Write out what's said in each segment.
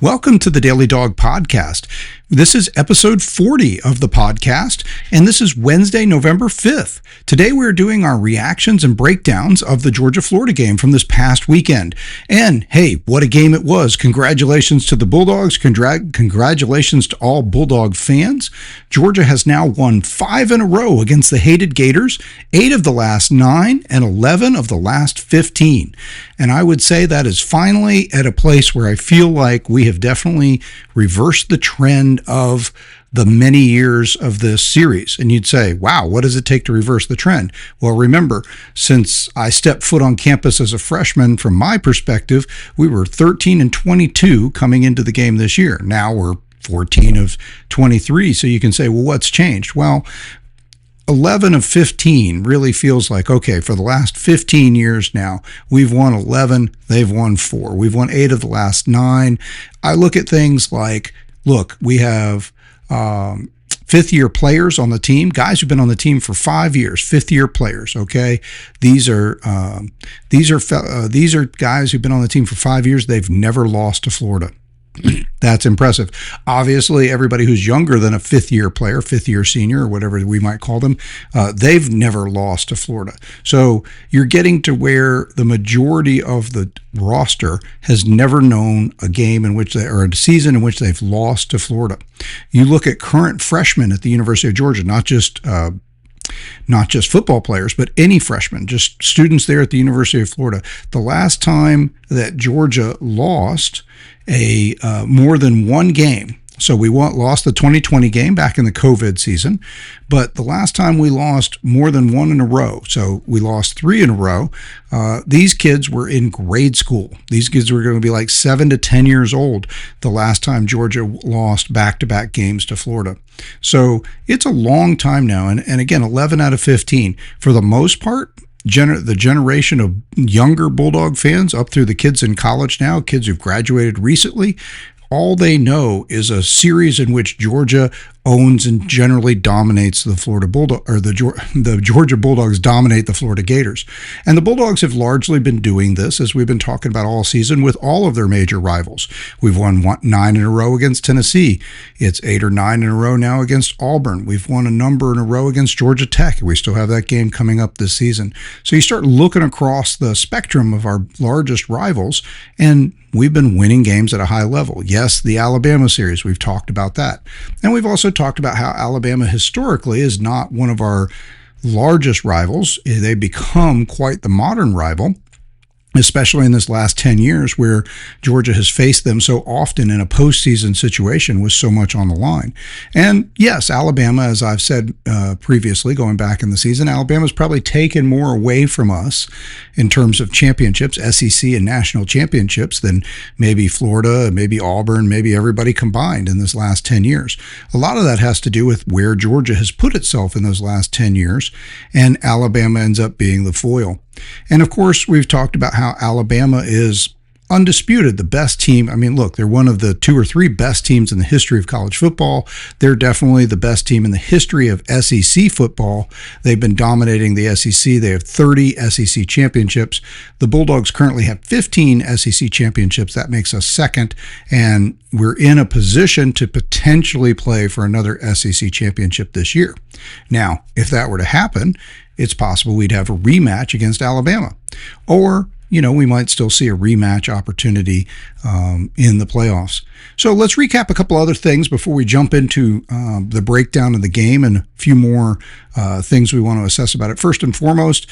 Welcome to the Daily Dawg podcast. This is episode 40 of the podcast, and this is Wednesday, November 5th. Today we're doing our reactions and breakdowns of the Georgia-Florida game from this past weekend. And hey, what a game it was. Congratulations to the Bulldogs. Congratulations to all Bulldog fans. Georgia has now won 5 in a row against the hated Gators, 8 of the last 9 and 11 of the last 15. And I would say that is finally at a place where I feel like we have definitely reversed the trend of the many years of this series. And you'd say, wow, what does it take to reverse the trend? Well, remember, since I stepped foot on campus as a freshman, from my perspective, we were 13 and 22 coming into the game this year. Now we're 14 of 23. So you can say, well, what's changed? Well, 11 of 15 really feels like, okay, for the last 15 years now, we've won 11, they've won 4. We've won 8 of the last 9. I look at things like, look, we have fifth-year players on the team, guys who've been on the team for 5 years, fifth-year players, okay? These are guys who've been on the team for 5 years. They've never lost to Florida. That's impressive. Obviously, everybody who's younger than a fifth-year player, fifth-year senior, or whatever we might call them, they've never lost to Florida. So you're getting to where the majority of the roster has never known a game in which or a season in which they've lost to Florida. You look at current freshmen at the University of Georgia, not just football players, but any freshmen, just students there at the University of Florida. The last time that Georgia lost a more than one game, so we lost the 2020 game back in the COVID season, but the last time we lost more than one in a row, so we lost 3 in a row, these kids were in grade school. These kids were going to be like 7 to 10 years old the last time Georgia lost back-to-back games to Florida. So it's a long time now, and again, 11 out of 15. For the most part, the generation of younger Bulldog fans up through the kids in college now, kids who've graduated recently, all they know is a series in which Georgia owns and generally dominates the Florida Bulldog, or the Georgia Bulldogs dominate the Florida Gators. And the Bulldogs have largely been doing this, as we've been talking about all season, with all of their major rivals. We've won 9 in a row against Tennessee. It's 8 or 9 in a row now against Auburn. We've won a number in a row against Georgia Tech. We still have that game coming up this season. So you start looking across the spectrum of our largest rivals, and we've been winning games at a high level. Yes, the Alabama series, we've talked about that. And we've also talked about how Alabama historically is not one of our largest rivals. They become quite the modern rival, especially in this last 10 years where Georgia has faced them so often in a postseason situation with so much on the line. And yes, Alabama, as I've said previously, going back in the season, Alabama's probably taken more away from us in terms of championships, SEC and national championships, than maybe Florida, maybe Auburn, maybe everybody combined in this last 10 years. A lot of that has to do with where Georgia has put itself in those last 10 years, and Alabama ends up being the foil. And of course, we've talked about how Alabama is undisputed the best team. I mean, look, they're one of the 2 or 3 best teams in the history of college football. They're definitely the best team in the history of SEC football. They've been dominating the SEC. They have 30 SEC championships. The Bulldogs currently have 15 SEC championships. That makes us second, and we're in a position to potentially play for another SEC championship this year. Now, if that were to happen, it's possible we'd have a rematch against Alabama, or we might still see a rematch opportunity in the playoffs. So let's recap a couple other things before we jump into the breakdown of the game and a few more things we want to assess about it. First and foremost,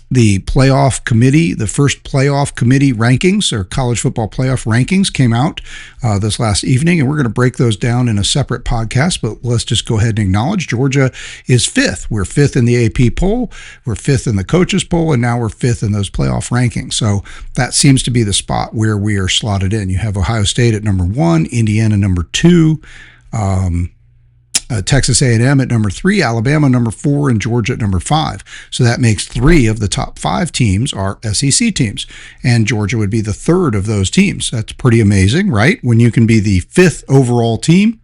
the playoff committee, the first playoff committee rankings, or college football playoff rankings, came out this last evening, and we're going to break those down in a separate podcast, but let's just go ahead and acknowledge Georgia is 5th. We're 5th in the AP poll, we're 5th in the coaches poll, and now we're 5th in those playoff rankings. So that seems to be the spot where we are slotted in. You have Ohio State at number 1, Indiana number 2, Texas A&M at number 3, Alabama number 4, and Georgia at number 5. So that makes 3 of the top 5 teams are SEC teams, and Georgia would be the 3rd of those teams. That's pretty amazing, right? When you can be the 5th overall team,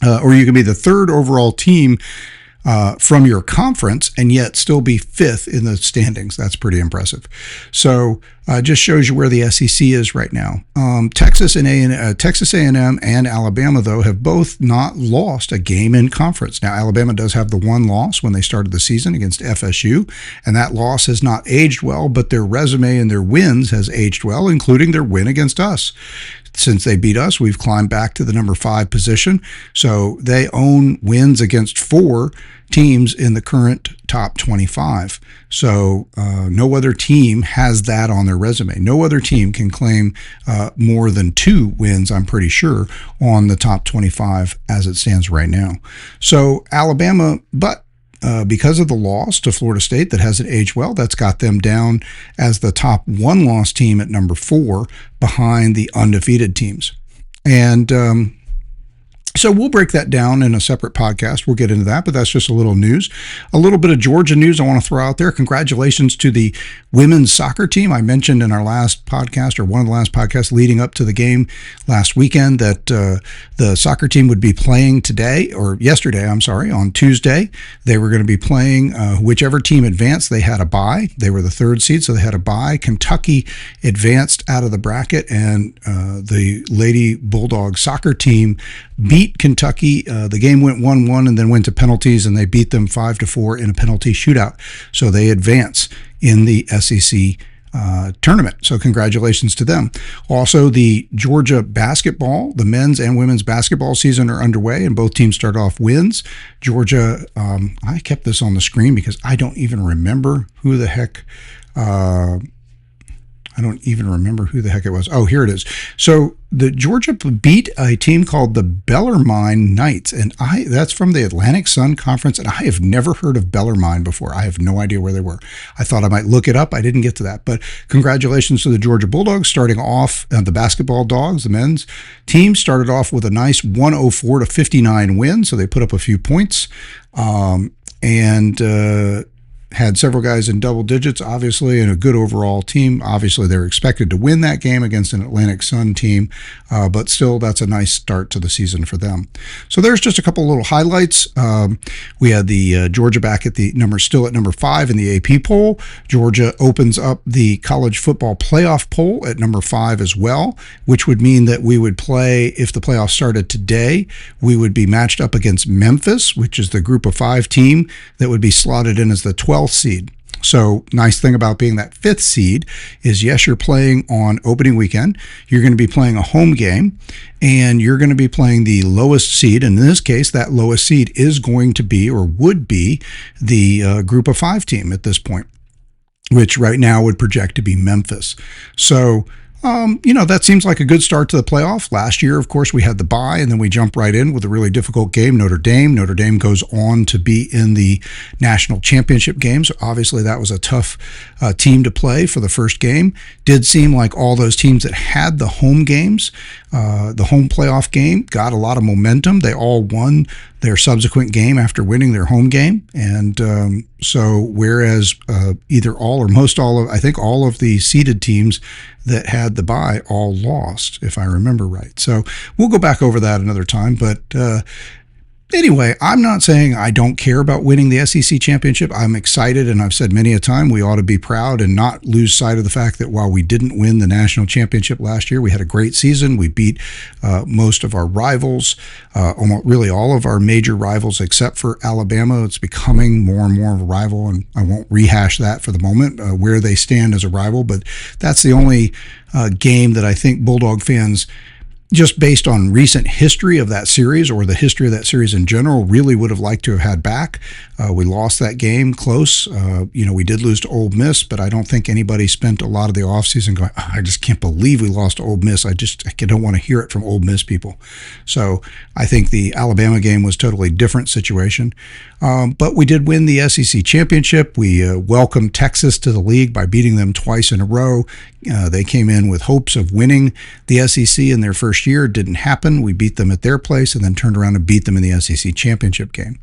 or you can be the 3rd overall team from your conference and yet still be fifth in the standings. That's pretty impressive. So just shows you where the SEC is right now. Texas A&M and Alabama, though, have both not lost a game in conference. Now, Alabama does have the one loss when they started the season against FSU, and that loss has not aged well, but their resume and their wins has aged well, including their win against us. Since they beat us, we've climbed back to the number 5 position. So they own wins against 4 teams in the current top 25. So no other team has that on their resume. No other team can claim more than 2 wins, I'm pretty sure, on the top 25 as it stands right now. So Alabama, but because of the loss to Florida State that hasn't aged well, that's got them down as the top 1-loss team at number 4 behind the undefeated teams. And so we'll break that down in a separate podcast. We'll get into that, but that's just a little news. A little bit of Georgia news I want to throw out there. Congratulations to the women's soccer team. I mentioned in our last podcast, or one of the last podcasts leading up to the game last weekend, that the soccer team would be playing yesterday, on Tuesday. They were going to be playing whichever team advanced. They had a bye. They were the 3rd seed, so they had a bye. Kentucky advanced out of the bracket, and the Lady Bulldog soccer team beat Kentucky. The game went 1-1 and then went to penalties, and they beat them 5-4 in a penalty shootout. So they advance in the SEC tournament. So congratulations to them. Also, the Georgia basketball, the men's and women's basketball season are underway, and both teams start off wins. Georgia, I kept this on the screen because I don't even remember who the heck it was. Oh, here it is. So the Georgia beat a team called the Bellarmine Knights, and that's from the Atlantic Sun Conference, and I have never heard of Bellarmine before. I have no idea where they were. I thought I might look it up. I didn't get to that, but congratulations to the Georgia Bulldogs starting off. The basketball Dogs, the men's team, started off with a nice 104-59 win, so they put up a few points, and had several guys in double digits, obviously, and a good overall team. Obviously, they're expected to win that game against an Atlantic Sun team, but still, that's a nice start to the season for them. So there's just a couple little highlights. We had the Georgia back at still at number 5 in the AP poll. Georgia opens up the college football playoff poll at number 5 as well, which would mean that we would play, if the playoffs started today, we would be matched up against Memphis, which is the group of 5 team that would be slotted in as the 12th seed. So nice thing about being that 5th seed is, yes, you're playing on opening weekend. You're going to be playing a home game, and you're going to be playing the lowest seed. And in this case, that lowest seed is going to be, or would be, the group of 5 team at this point, which right now would project to be Memphis. So that seems like a good start to the playoff. Last year, of course, we had the bye, and then we jump right in with a really difficult game, Notre Dame. Notre Dame goes on to be in the national championship game. So obviously that was a tough team to play for the first game. Did seem like all those teams that had the home games, the home playoff game, got a lot of momentum. They all won their subsequent game after winning their home game. And so whereas either all or most all of, I think all of the seeded teams that had the bye all lost, if I remember right. So we'll go back over that another time. But anyway, I'm not saying I don't care about winning the SEC championship. I'm excited, and I've said many a time we ought to be proud and not lose sight of the fact that while we didn't win the national championship last year, we had a great season. We beat most of our rivals, almost really all of our major rivals except for Alabama. It's becoming more and more of a rival, and I won't rehash that for the moment, where they stand as a rival, but that's the only game that I think Bulldog fans, just based on recent history of that series, or the history of that series in general, really would have liked to have had back. We lost that game close. We did lose to Ole Miss, but I don't think anybody spent a lot of the offseason going, I just can't believe we lost to Ole Miss. I don't want to hear it from Ole Miss people. So I think the Alabama game was a totally different situation. But we did win the SEC championship. We welcomed Texas to the league by beating them twice in a row. They came in with hopes of winning the SEC in their first year. It didn't happen. We beat them at their place and then turned around and beat them in the SEC championship game.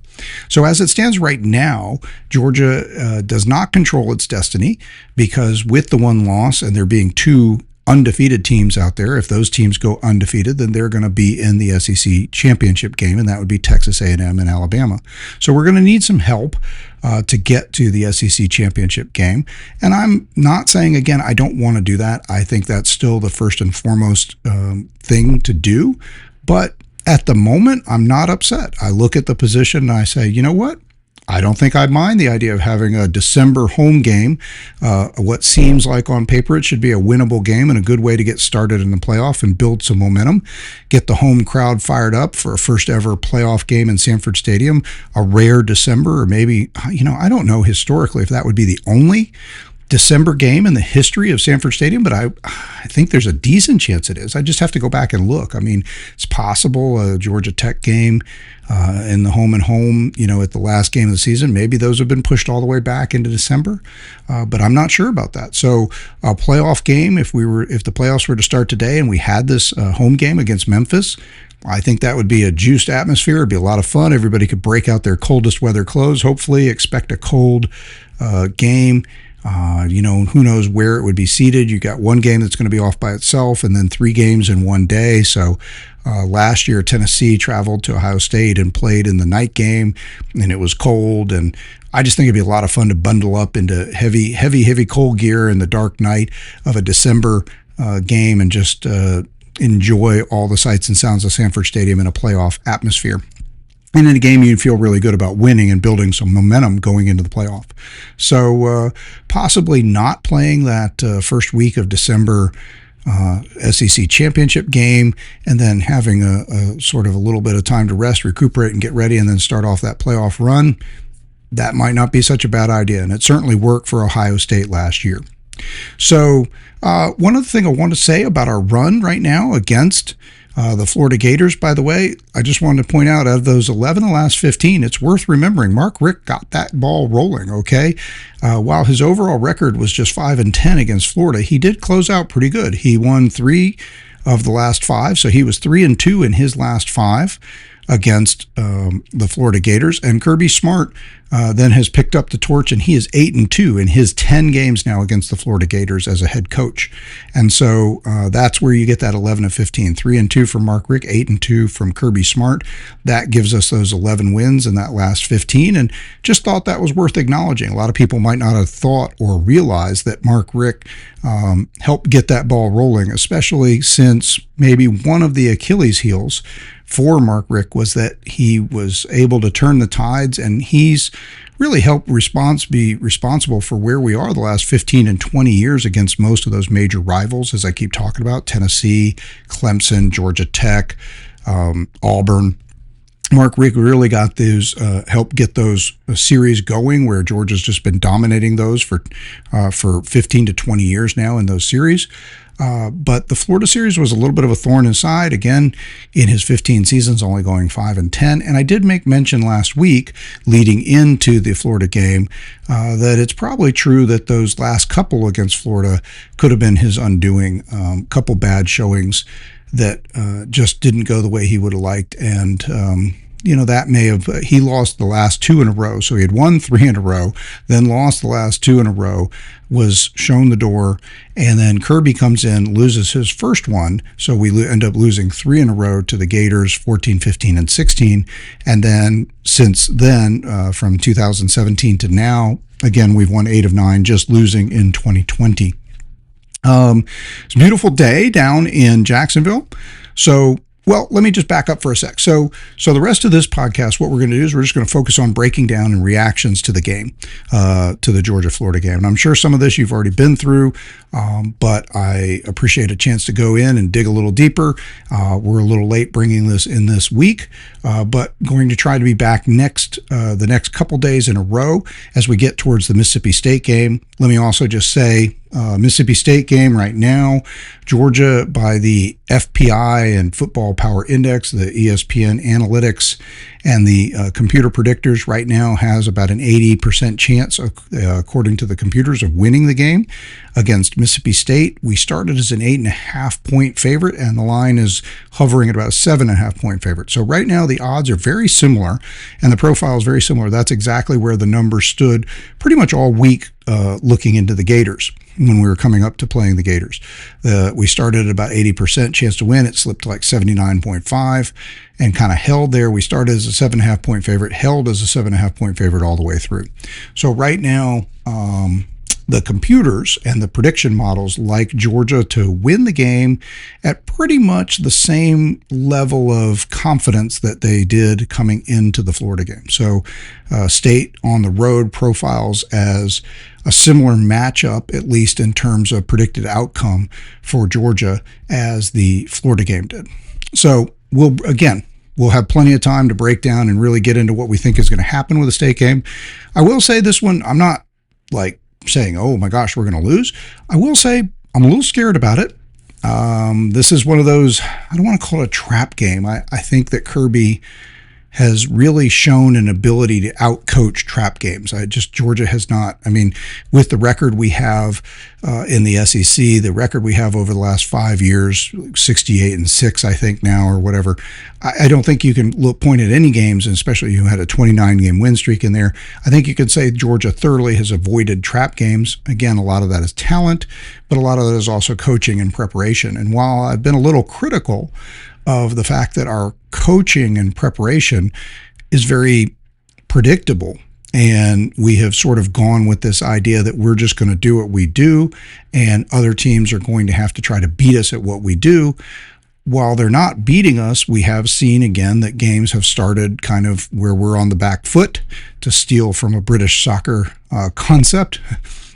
So as it stands right now, Georgia does not control its destiny, because with the one loss and there being 2 undefeated teams out there. If those teams go undefeated, then they're going to be in the SEC championship game, and that would be Texas A&M and Alabama. So we're going to need some help to get to the SEC championship game. And I'm not saying, again, I don't want to do that. I think that's still the first and foremost thing to do. But at the moment, I'm not upset. I look at the position and I say, you know what? I don't think I'd mind the idea of having a December home game. What seems like on paper it should be a winnable game and a good way to get started in the playoff and build some momentum, get the home crowd fired up for a first ever playoff game in Sanford Stadium, a rare December, or maybe, I don't know historically if that would be the only December game in the history of Sanford Stadium, but I think there's a decent chance it is. I just have to go back and look. I mean, it's possible a Georgia Tech game in the home and home, at the last game of the season. Maybe those have been pushed all the way back into December, but I'm not sure about that. So a playoff game, if the playoffs were to start today and we had this home game against Memphis, I think that would be a juiced atmosphere. It'd be a lot of fun. Everybody could break out their coldest weather clothes. Hopefully, expect a cold game. Who knows where it would be seated. You got one game that's going to be off by itself and then 3 games in one day. So last year, Tennessee traveled to Ohio State and played in the night game, and it was cold. And I just think it'd be a lot of fun to bundle up into heavy cold gear in the dark night of a December game and just enjoy all the sights and sounds of Sanford Stadium in a playoff atmosphere. And in a game you'd feel really good about winning and building some momentum going into the playoff. So possibly not playing that first week of December SEC championship game, and then having a sort of a little bit of time to rest, recuperate, and get ready, and then start off that playoff run. That might not be such a bad idea, and it certainly worked for Ohio State last year. So one other thing I want to say about our run right now against the Florida Gators, by the way, I just wanted to point out, out of those 11 of the last 15, it's worth remembering Mark Richt got that ball rolling, okay? While his overall record was just 5-10 against Florida, he did close out pretty good. He won 3 of the last 5, so he was 3-2 in his last 5 against the Florida Gators. And Kirby Smart then has picked up the torch, and he is 8-2 in his 10 games now against the Florida Gators as a head coach. And so that's where you get that 11-15, 3-2 from Mark Richt, 8-2 from Kirby Smart. That gives us those 11 wins in that last 15, and just thought that was worth acknowledging. A lot of people might not have thought or realized that Mark Richt helped get that ball rolling, especially since maybe one of the Achilles heels for Mark Richt was that he was able to turn the tides, and he's really helped be responsible for where we are the last 15 and 20 years against most of those major rivals, as I keep talking about: Tennessee, Clemson, Georgia Tech, Auburn. Mark Richt really got those, helped get those series going, where Georgia's just been dominating those for 15 to 20 years now in those series. But the Florida series was a little bit of a thorn in his side. Again, in his 15 seasons, only going 5-10. And I did make mention last week, leading into the Florida game, that it's probably true that those last couple against Florida could have been his undoing. Couple bad showings that just didn't go the way he would have liked. And that may have, he lost the last 2 in a row. So he had won 3 in a row, then lost the last 2 in a row, was shown the door, and then Kirby comes in, loses his first one. So we end up losing 3 in a row to the Gators, 14, 15, and 16. And then since then, from 2017 to now, again, we've won 8 of 9, just losing in 2020. It's a beautiful day down in Jacksonville. So, well, let me just back up for a sec. So the rest of this podcast, what we're going to do is we're just going to focus on breaking down and reactions to the game, to the Georgia-Florida game. And I'm sure some of this you've already been through, but I appreciate a chance to go in and dig a little deeper. We're a little late bringing this in this week, but going to try to be back the next couple days in a row as we get towards the Mississippi State game. Let me also just say, Mississippi State game right now, Georgia by the FPI and Football Power Index, the ESPN analytics, and the computer predictors right now has about an 80% chance, according to the computers, of winning the game against Mississippi State. We started as an 8.5 point favorite, and the line is hovering at about a 7.5 point favorite. So right now the odds are very similar, and the profile is very similar. That's exactly where the numbers stood pretty much all week looking into the Gators. when we were coming up to playing the Gators. We started at about 80% chance to win. It slipped to like 79.5 and kind of held there. We started as a 7.5 point favorite, held as a 7.5 point favorite all the way through. So right now, the computers and the prediction models like Georgia to win the game at pretty much the same level of confidence that they did coming into the Florida game. So State on the road profiles as a similar matchup, at least in terms of predicted outcome for Georgia, as the Florida game did. So we'll have plenty of time to break down and really get into what we think is going to happen with the State game. I will say this one, I'm not like saying, oh my gosh, we're going to lose. I will say I'm a little scared about it. This is one of those, I don't want to call it a trap game. I think that Kirby has really shown an ability to outcoach trap games. Georgia has not. I mean, with the record we have in the SEC, the record we have over the last 5 years, 68-6, I think now, or whatever. I don't think you can point at any games, and especially you had a 29-game win streak in there. I think you could say Georgia thoroughly has avoided trap games. Again, a lot of that is talent, but a lot of that is also coaching and preparation. And while I've been a little critical of the fact that our coaching and preparation is very predictable, and we have sort of gone with this idea that we're just going to do what we do and other teams are going to have to try to beat us at what we do. While they're not beating us, we have seen again that games have started kind of where we're on the back foot, to steal from a British soccer concept,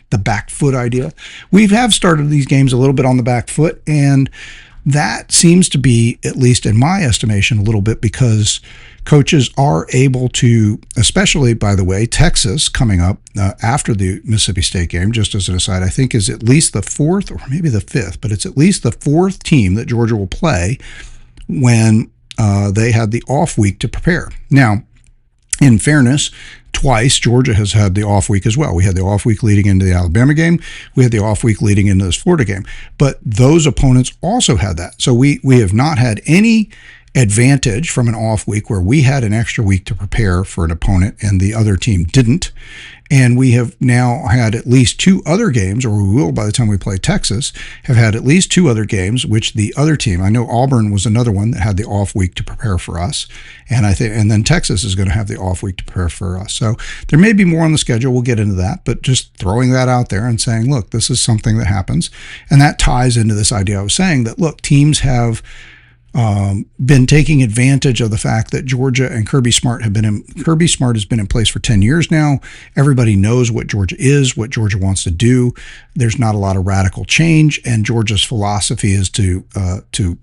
the back foot idea. We have started these games a little bit on the back foot, and that seems to be, at least in my estimation, a little bit because coaches are able to, especially, by the way, Texas coming up after the Mississippi State game, just as an aside, I think is at least the fourth or maybe the fifth, but it's at least the fourth team that Georgia will play when they had the off week to prepare. Now, in fairness, twice Georgia has had the off week as well. We had the off week leading into the Alabama game. We had the off week leading into this Florida game. But those opponents also had that. So we have not had any advantage from an off week where we had an extra week to prepare for an opponent and the other team didn't. And we have now had at least two other games, or we will by the time we play Texas, have had at least two other games, which the other team, I know Auburn was another one that had the off week to prepare for us. And then Texas is going to have the off week to prepare for us. So there may be more on the schedule. We'll get into that, but just throwing that out there and saying, look, this is something that happens. And that ties into this idea I was saying that, look, teams have been taking advantage of the fact that Georgia and Kirby Smart has been in place for 10 years now. Everybody knows what Georgia is, what Georgia wants to do. There's not a lot of radical change, and Georgia's philosophy is to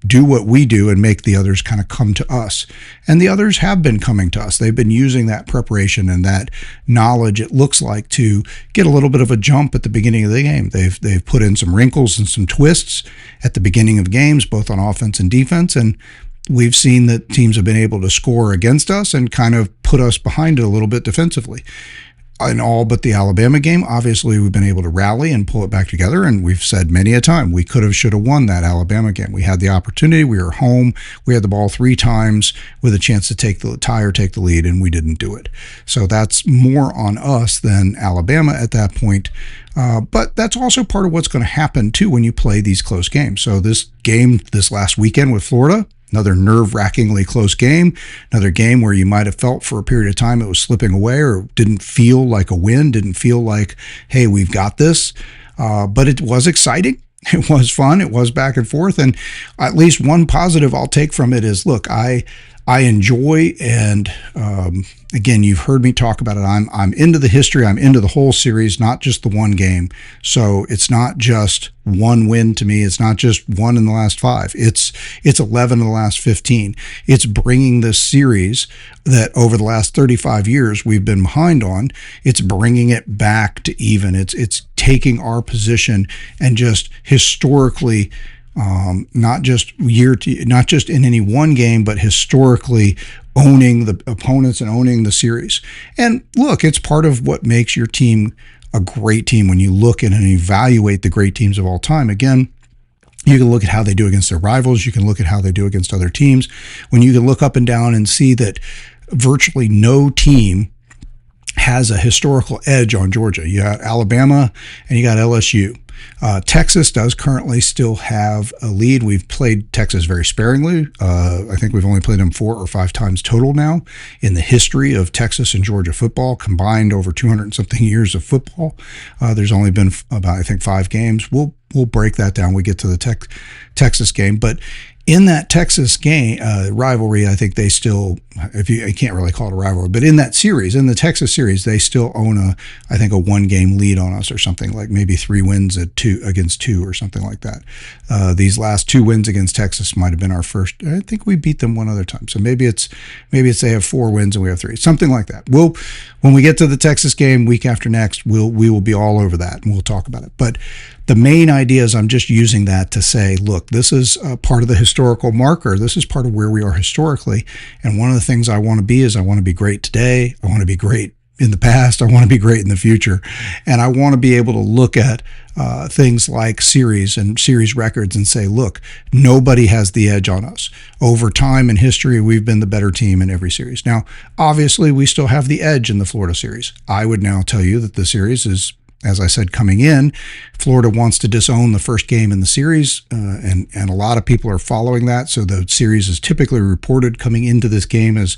do what we do and make the others kind of come to us. And the others have been coming to us. They've been using that preparation and that knowledge, it looks like, to get a little bit of a jump at the beginning of the game. They've put in some wrinkles and some twists at the beginning of games, both on offense and defense. And we've seen that teams have been able to score against us and kind of put us behind it a little bit defensively. In all but the Alabama game, obviously we've been able to rally and pull it back together, and we've said many a time we should have won that Alabama game. We had the opportunity, we were home, we had the ball 3 times with a chance to take the lead, and we didn't do it. So that's more on us than Alabama at that point. But that's also part of what's going to happen too when you play these close games. So this game this last weekend with Florida, another nerve-wrackingly close game, another game where you might have felt for a period of time it was slipping away or didn't feel like a win, didn't feel like, hey, we've got this. But it was exciting. It was fun. It was back and forth. And at least one positive I'll take from it is, look, I enjoy, and again, you've heard me talk about it. I'm into the history. I'm into the whole series, not just the one game. So it's not just one win to me. It's not just one in the last 5. It's 11 in the last 15. It's bringing this series that over the last 35 years we've been behind on. It's bringing it back to even. It's taking our position and just historically, not just in any one game, but historically owning the opponents and owning the series. And look, it's part of what makes your team a great team. When you look at and evaluate the great teams of all time, again, you can look at how they do against their rivals. You can look at how they do against other teams. When you can look up and down and see that virtually no team has a historical edge on Georgia. You got Alabama and you got LSU. Texas does currently still have a lead. We've played Texas very sparingly. I think we've only played them 4 or 5 times total now in the history of Texas and Georgia football, combined over 200 and something years of football. There's only been about, I think, 5 games. We'll break that down when we get to the Texas game. But in that Texas game rivalry, I think they still, I can't really call it a rivalry, but in that series, in the Texas series, they still own a 1-game lead on us or something, like maybe 3 wins against 2 or something like that. These last 2 wins against Texas might have been our first. I think we beat them one other time, so maybe it's they have 4 wins and we have 3, something like that. When we get to the Texas game week after next, we will be all over that and we'll talk about it. But the main idea is I'm just using that to say, look, this is part of the historical marker. This is part of where we are historically. And one of the things I want to be is I want to be great today. I want to be great in the past. I want to be great in the future. And I want to be able to look at things like series and series records and say, look, nobody has the edge on us. Over time in history, we've been the better team in every series. Now, obviously, we still have the edge in the Florida series. I would now tell you that the series is, as I said, coming in, Florida wants to disown the first game in the series, and a lot of people are following that. So the series is typically reported coming into this game as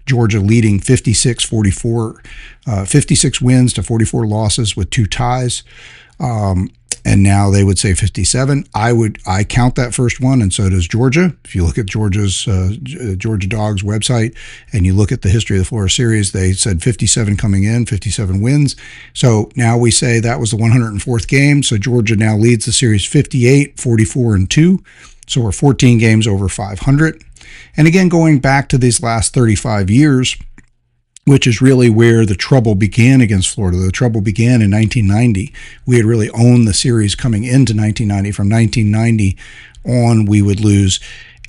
Georgia leading 56-44, 56 wins to 44 losses with 2 ties. And now they would say 57. I count that first one, and so does Georgia. If you look at Georgia's Georgia Dawg's website and you look at the history of the Florida series, they said 57 coming in, 57 wins. So now we say that was the 104th game. So Georgia now leads the series 58, 44, and 2. So we're 14 games over 500. And again, going back to these last 35 years, which is really where the trouble began against Florida. The trouble began in 1990. We had really owned the series coming into 1990. From 1990 on, we would lose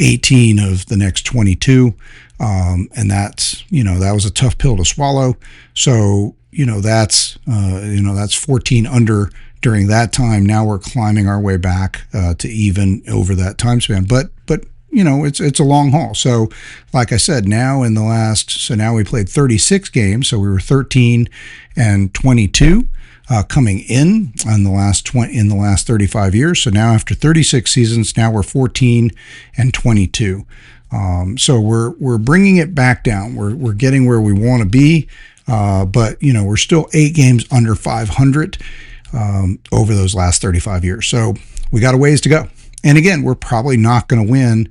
18 of the next 22. And that's, that was a tough pill to swallow. So, that's 14 under during that time. Now we're climbing our way back to even over that time span. But it's a long haul. So like I said, now we played 36 games. So we were 13 and 22 coming in the last 35 years. So now after 36 seasons, now we're 14 and 22. So we're bringing it back down. We're getting where we want to be. But we're still 8 games under 500 over those last 35 years. So we got a ways to go. And again, we're probably not going to win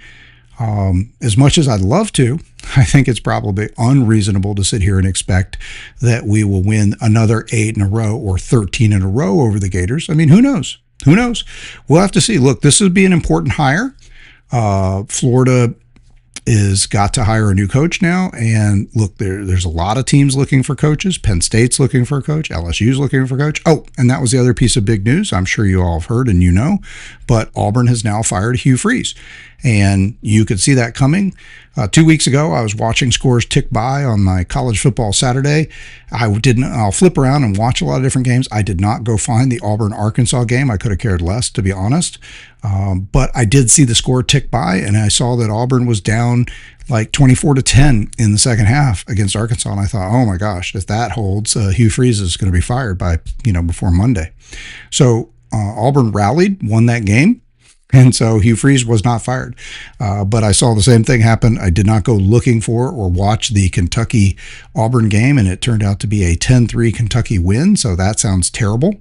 as much as I'd love to. I think it's probably unreasonable to sit here and expect that we will win another 8 in a row or 13 in a row over the Gators. I mean, who knows? We'll have to see. Look, this would be an important hire. Florida is got to hire a new coach now. And look, there's a lot of teams looking for coaches. Penn State's looking for a coach. LSU's looking for a coach. Oh, and that was the other piece of big news. I'm sure you all have heard and but Auburn has now fired Hugh Freeze. And you could see that coming. 2 weeks ago, I was watching scores tick by on my college football Saturday. I'll flip around and watch a lot of different games. I did not go find the Auburn-Arkansas game. I could have cared less, to be honest. But I did see the score tick by, and I saw that Auburn was down like 24-10 in the second half against Arkansas. And I thought, oh my gosh, if that holds, Hugh Freeze is going to be fired by, before Monday. So Auburn rallied, won that game. And so Hugh Freeze was not fired. But I saw the same thing happen. I did not go looking for or watch the Kentucky-Auburn game, and it turned out to be a 10-3 Kentucky win. So that sounds terrible.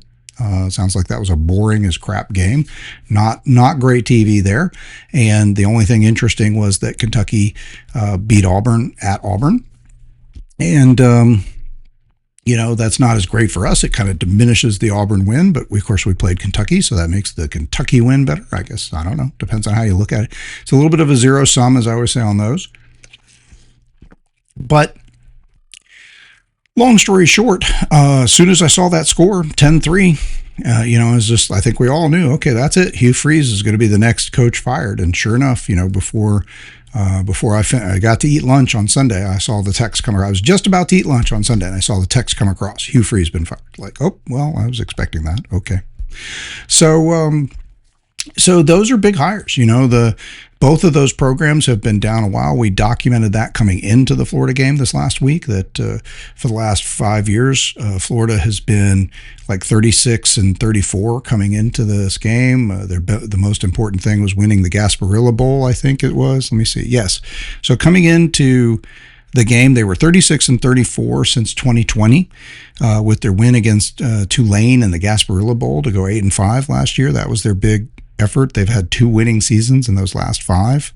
Sounds like that was a boring as crap game. Not great TV there. And the only thing interesting was that Kentucky beat Auburn at Auburn. And that's not as great for us. It kind of diminishes the Auburn win, but of course we played Kentucky, so that makes the Kentucky win better, I guess. I don't know. Depends on how you look at it. It's a little bit of a zero sum, as I always say on those. But long story short, as soon as I saw that score, 10-3, it was just, I think we all knew, okay, that's it. Hugh Freeze is going to be the next coach fired. And sure enough, before I got to eat lunch on Sunday, I saw the text come across. I was just about to eat lunch on Sunday, and I saw the text come across. Hugh Freeze been fired. Like, oh, well, I was expecting that. Okay. So So those are big hires. Both of those programs have been down a while. We documented that coming into the Florida game this last week, that for the last 5 years, Florida has been like 36 and 34 coming into this game. The most important thing was winning the Gasparilla Bowl, I think it was. Let me see. Yes. So coming into the game, they were 36 and 34 since 2020, with their win against Tulane in the Gasparilla Bowl to go 8-5 last year. That was their big effort. They've had 2 winning seasons in those last 5.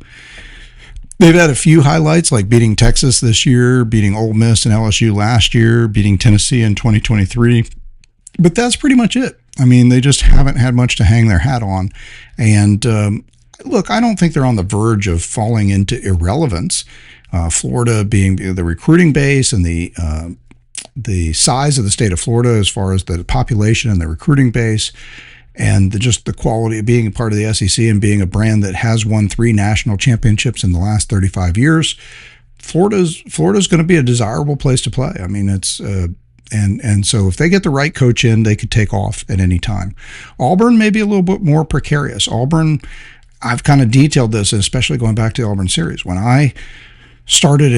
They've had a few highlights, like beating Texas this year, beating Ole Miss and LSU last year, beating Tennessee in 2023. But that's pretty much it. I mean, they just haven't had much to hang their hat on. And look, I don't think they're on the verge of falling into irrelevance. Florida being the recruiting base and the size of the state of Florida as far as the population and the recruiting base, and just the quality of being a part of the SEC and being a brand that has won 3 national championships in the last 35 years, Florida's going to be a desirable place to play. I mean, it's and so if they get the right coach in, they could take off at any time. Auburn may be a little bit more precarious. Auburn, I've kind of detailed this, especially going back to the Auburn series. When I started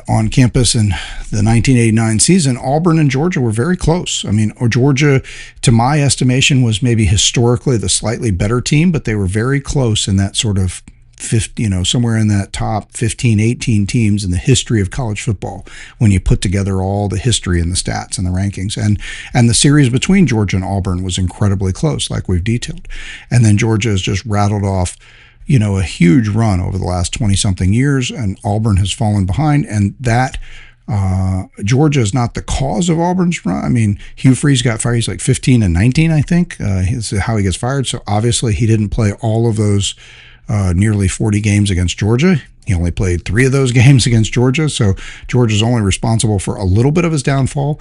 on campus in the 1989 season, Auburn and Georgia were very close. I mean, Georgia, to my estimation, was maybe historically the slightly better team, but they were very close in that sort of 50, somewhere in that top 15, 18 teams in the history of college football when you put together all the history and the stats and the rankings. And the series between Georgia and Auburn was incredibly close, like we've detailed. And then Georgia has just rattled off a huge run over the last 20-something years, and Auburn has fallen behind, and that Georgia is not the cause of Auburn's run. I mean, Hugh Freeze got fired. He's like 15 and 19, I think. This is how he gets fired. So obviously he didn't play all of those nearly 40 games against Georgia. He only played 3 of those games against Georgia, so Georgia's only responsible for a little bit of his downfall.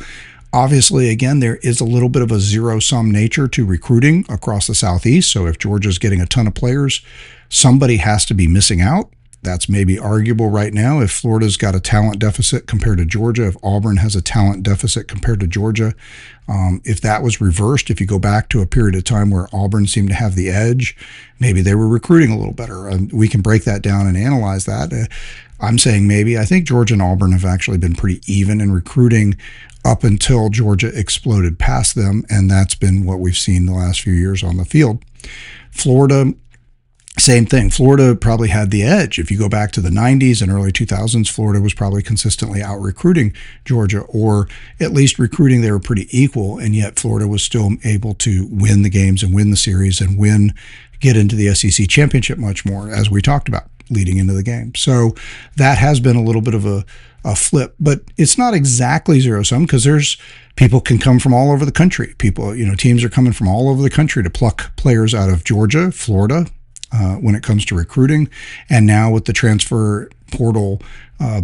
Obviously, again, there is a little bit of a zero-sum nature to recruiting across the Southeast. So if Georgia's getting a ton of players, somebody has to be missing out. That's maybe arguable right now. If Florida's got a talent deficit compared to Georgia, if Auburn has a talent deficit compared to Georgia, if that was reversed, if you go back to a period of time where Auburn seemed to have the edge, maybe they were recruiting a little better. We can break that down and analyze that. I'm saying maybe. I think Georgia and Auburn have actually been pretty even in recruiting up until Georgia exploded past them, and that's been what we've seen the last few years on the field. Florida, same thing. Florida probably had the edge. If you go back to the 90s and early 2000s, Florida was probably consistently out recruiting Georgia, or at least recruiting they were pretty equal, and yet Florida was still able to win the games and win the series and get into the SEC championship much more, as we talked about leading into the game. So that has been a little bit of a flip, but it's not exactly zero-sum because people can come from all over the country. Teams are coming from all over the country to pluck players out of Georgia, Florida, when it comes to recruiting. And now with the transfer portal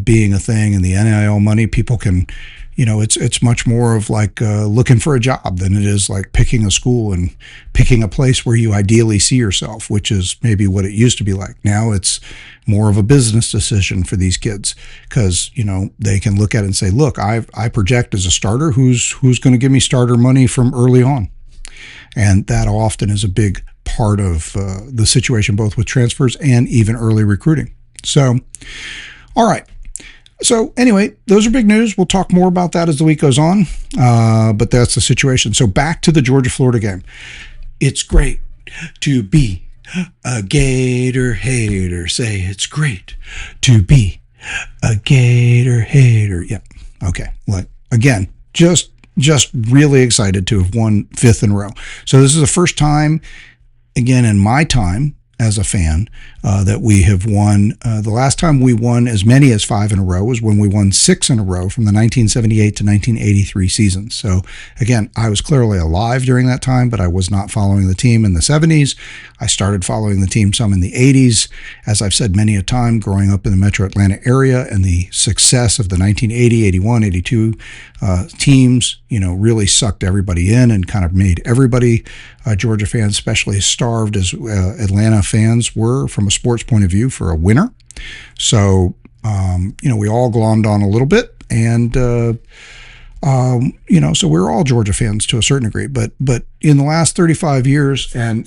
being a thing and the NIL money, people can, it's much more of like looking for a job than it is like picking a school and picking a place where you ideally see yourself, which is maybe what it used to be like. Now it's more of a business decision for these kids because, they can look at it and say, look, I project as a starter who's going to give me starter money from early on. And that often is a big part of the situation, both with transfers and even early recruiting. So, all right. So anyway, those are big news. We'll talk more about that as the week goes on, but that's the situation. So back to the Georgia-Florida game. It's great to be a Gator hater. Say it's great to be a Gator hater. Yep. Okay. Like again, just really excited to have won 5th in a row. So this is the first time, again, in my time as a fan, that we have won. The last time we won as many as 5 in a row was when we won 6 in a row from the 1978 to 1983 season. So again, I was clearly alive during that time, but I was not following the team in the 70s. I started following the team some in the 80s. As I've said many a time, growing up in the metro Atlanta area and the success of the 1980, 81, 82 teams, really sucked everybody in and kind of made everybody, Georgia fans especially, starved as Atlanta fans were from a sports point of view for a winner. So, we all glommed on a little bit, and So we're all Georgia fans to a certain degree, but in the last 35 years and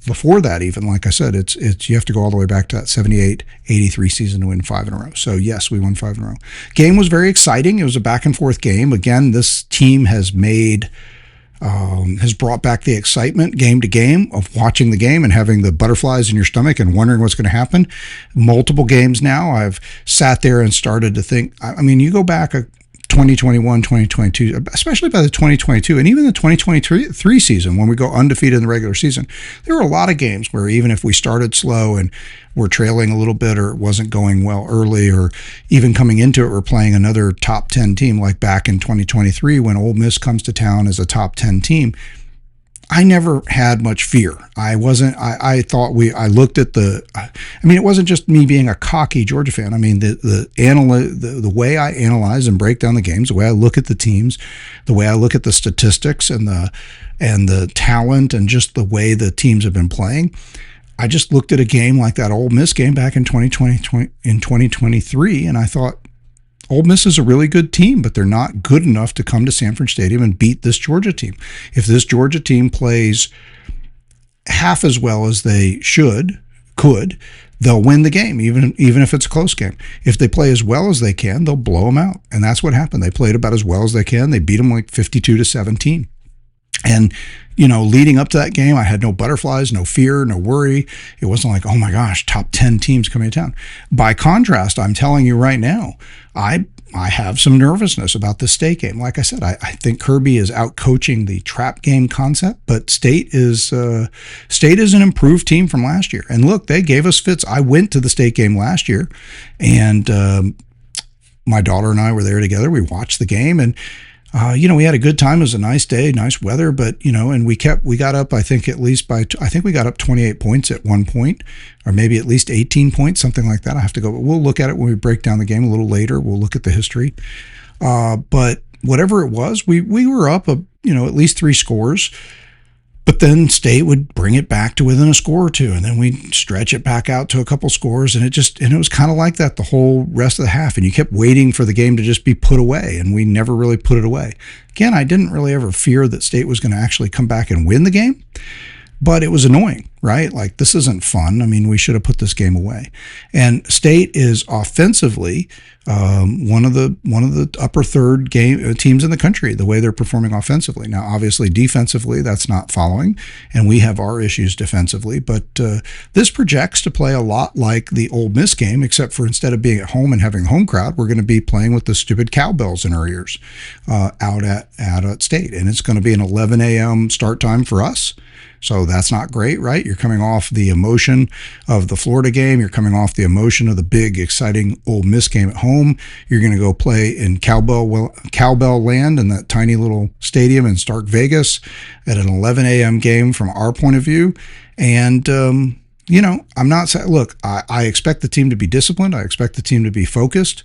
before that, even, like I said, it's you have to go all the way back to that 78-83 season to win 5 in a row. So yes, we won 5 in a row. Game was very exciting. It was a back and forth game. Again, this team has brought back the excitement game to game of watching the game and having the butterflies in your stomach and wondering what's going to happen. Multiple games now, I've sat there and started to think, I mean, you go back 2021, 2022, especially by the 2022 and even the 2023 season, when we go undefeated in the regular season, there were a lot of games where even if we started slow and we're trailing a little bit, or it wasn't going well early, or even coming into it, we're playing another top 10 team, like back in 2023 when Ole Miss comes to town as a top 10 team. I never had much fear. I looked at it wasn't just me being a cocky Georgia fan. I mean, the way I analyze and break down the games, the way I look at the teams, the way I look at the statistics and the talent and just the way the teams have been playing. I just looked at a game like that Ole Miss game back in 2023, and I thought, Ole Miss is a really good team, but they're not good enough to come to Sanford Stadium and beat this Georgia team. If this Georgia team plays half as well as they could, they'll win the game, even if it's a close game. If they play as well as they can, they'll blow them out. And that's what happened. They played about as well as they can. They beat them like 52-17. And, leading up to that game, I had no butterflies, no fear, no worry. It wasn't like, oh my gosh, top 10 teams coming to town. By contrast, I'm telling you right now, I have some nervousness about the State game. Like I said, I think Kirby is out coaching the trap game concept, but State is an improved team from last year. And look, they gave us fits. I went to the State game last year, and my daughter and I were there together. We watched the game, and we had a good time. It was a nice day, nice weather, but, and we got up, I think we got up 28 points at one point, or maybe at least 18 points, something like that. I have to go, but we'll look at it when we break down the game a little later. We'll look at the history. But whatever it was, we were up, at least 3 scores. But then State would bring it back to within a score or two, and then we'd stretch it back out to a couple scores, and it was kind of like that the whole rest of the half, and you kept waiting for the game to just be put away, and we never really put it away. Again, I didn't really ever fear that State was going to actually come back and win the game, but it was annoying, right? Like, this isn't fun. I mean, we should have put this game away. And State is offensively one of the upper third teams in the country, the way they're performing offensively. Now, obviously, defensively, that's not following, and we have our issues defensively. But this projects to play a lot like the Ole Miss game, except for instead of being at home and having a home crowd, we're going to be playing with the stupid cowbells in our ears out at State. And it's going to be an 11 a.m. start time for us. So that's not great, right? You're coming off the emotion of the Florida game. You're coming off the emotion of the big, exciting Ole Miss game at home. You're going to go play in cowbell land in that tiny little stadium in Stark Vegas at an 11 a.m. game from our point of view. And, I'm not saying, look, I expect the team to be disciplined. I expect the team to be focused,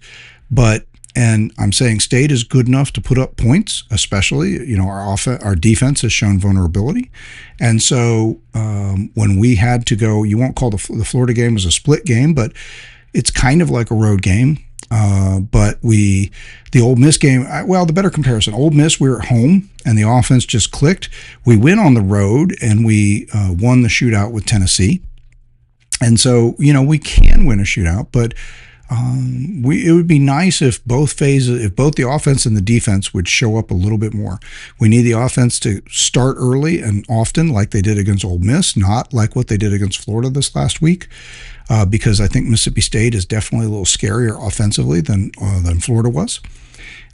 and I'm saying State is good enough to put up points, especially, our defense has shown vulnerability. And so when we had to go, you won't call the Florida game was a split game, but it's kind of like a road game. But the Ole Miss game, the better comparison, Ole Miss, we were at home and the offense just clicked. We went on the road and we won the shootout with Tennessee. And so, we can win a shootout, but it would be nice if both the offense and the defense would show up a little bit more. We need the offense to start early and often, like they did against Ole Miss, not like what they did against Florida this last week, because I think Mississippi State is definitely a little scarier offensively than Florida was,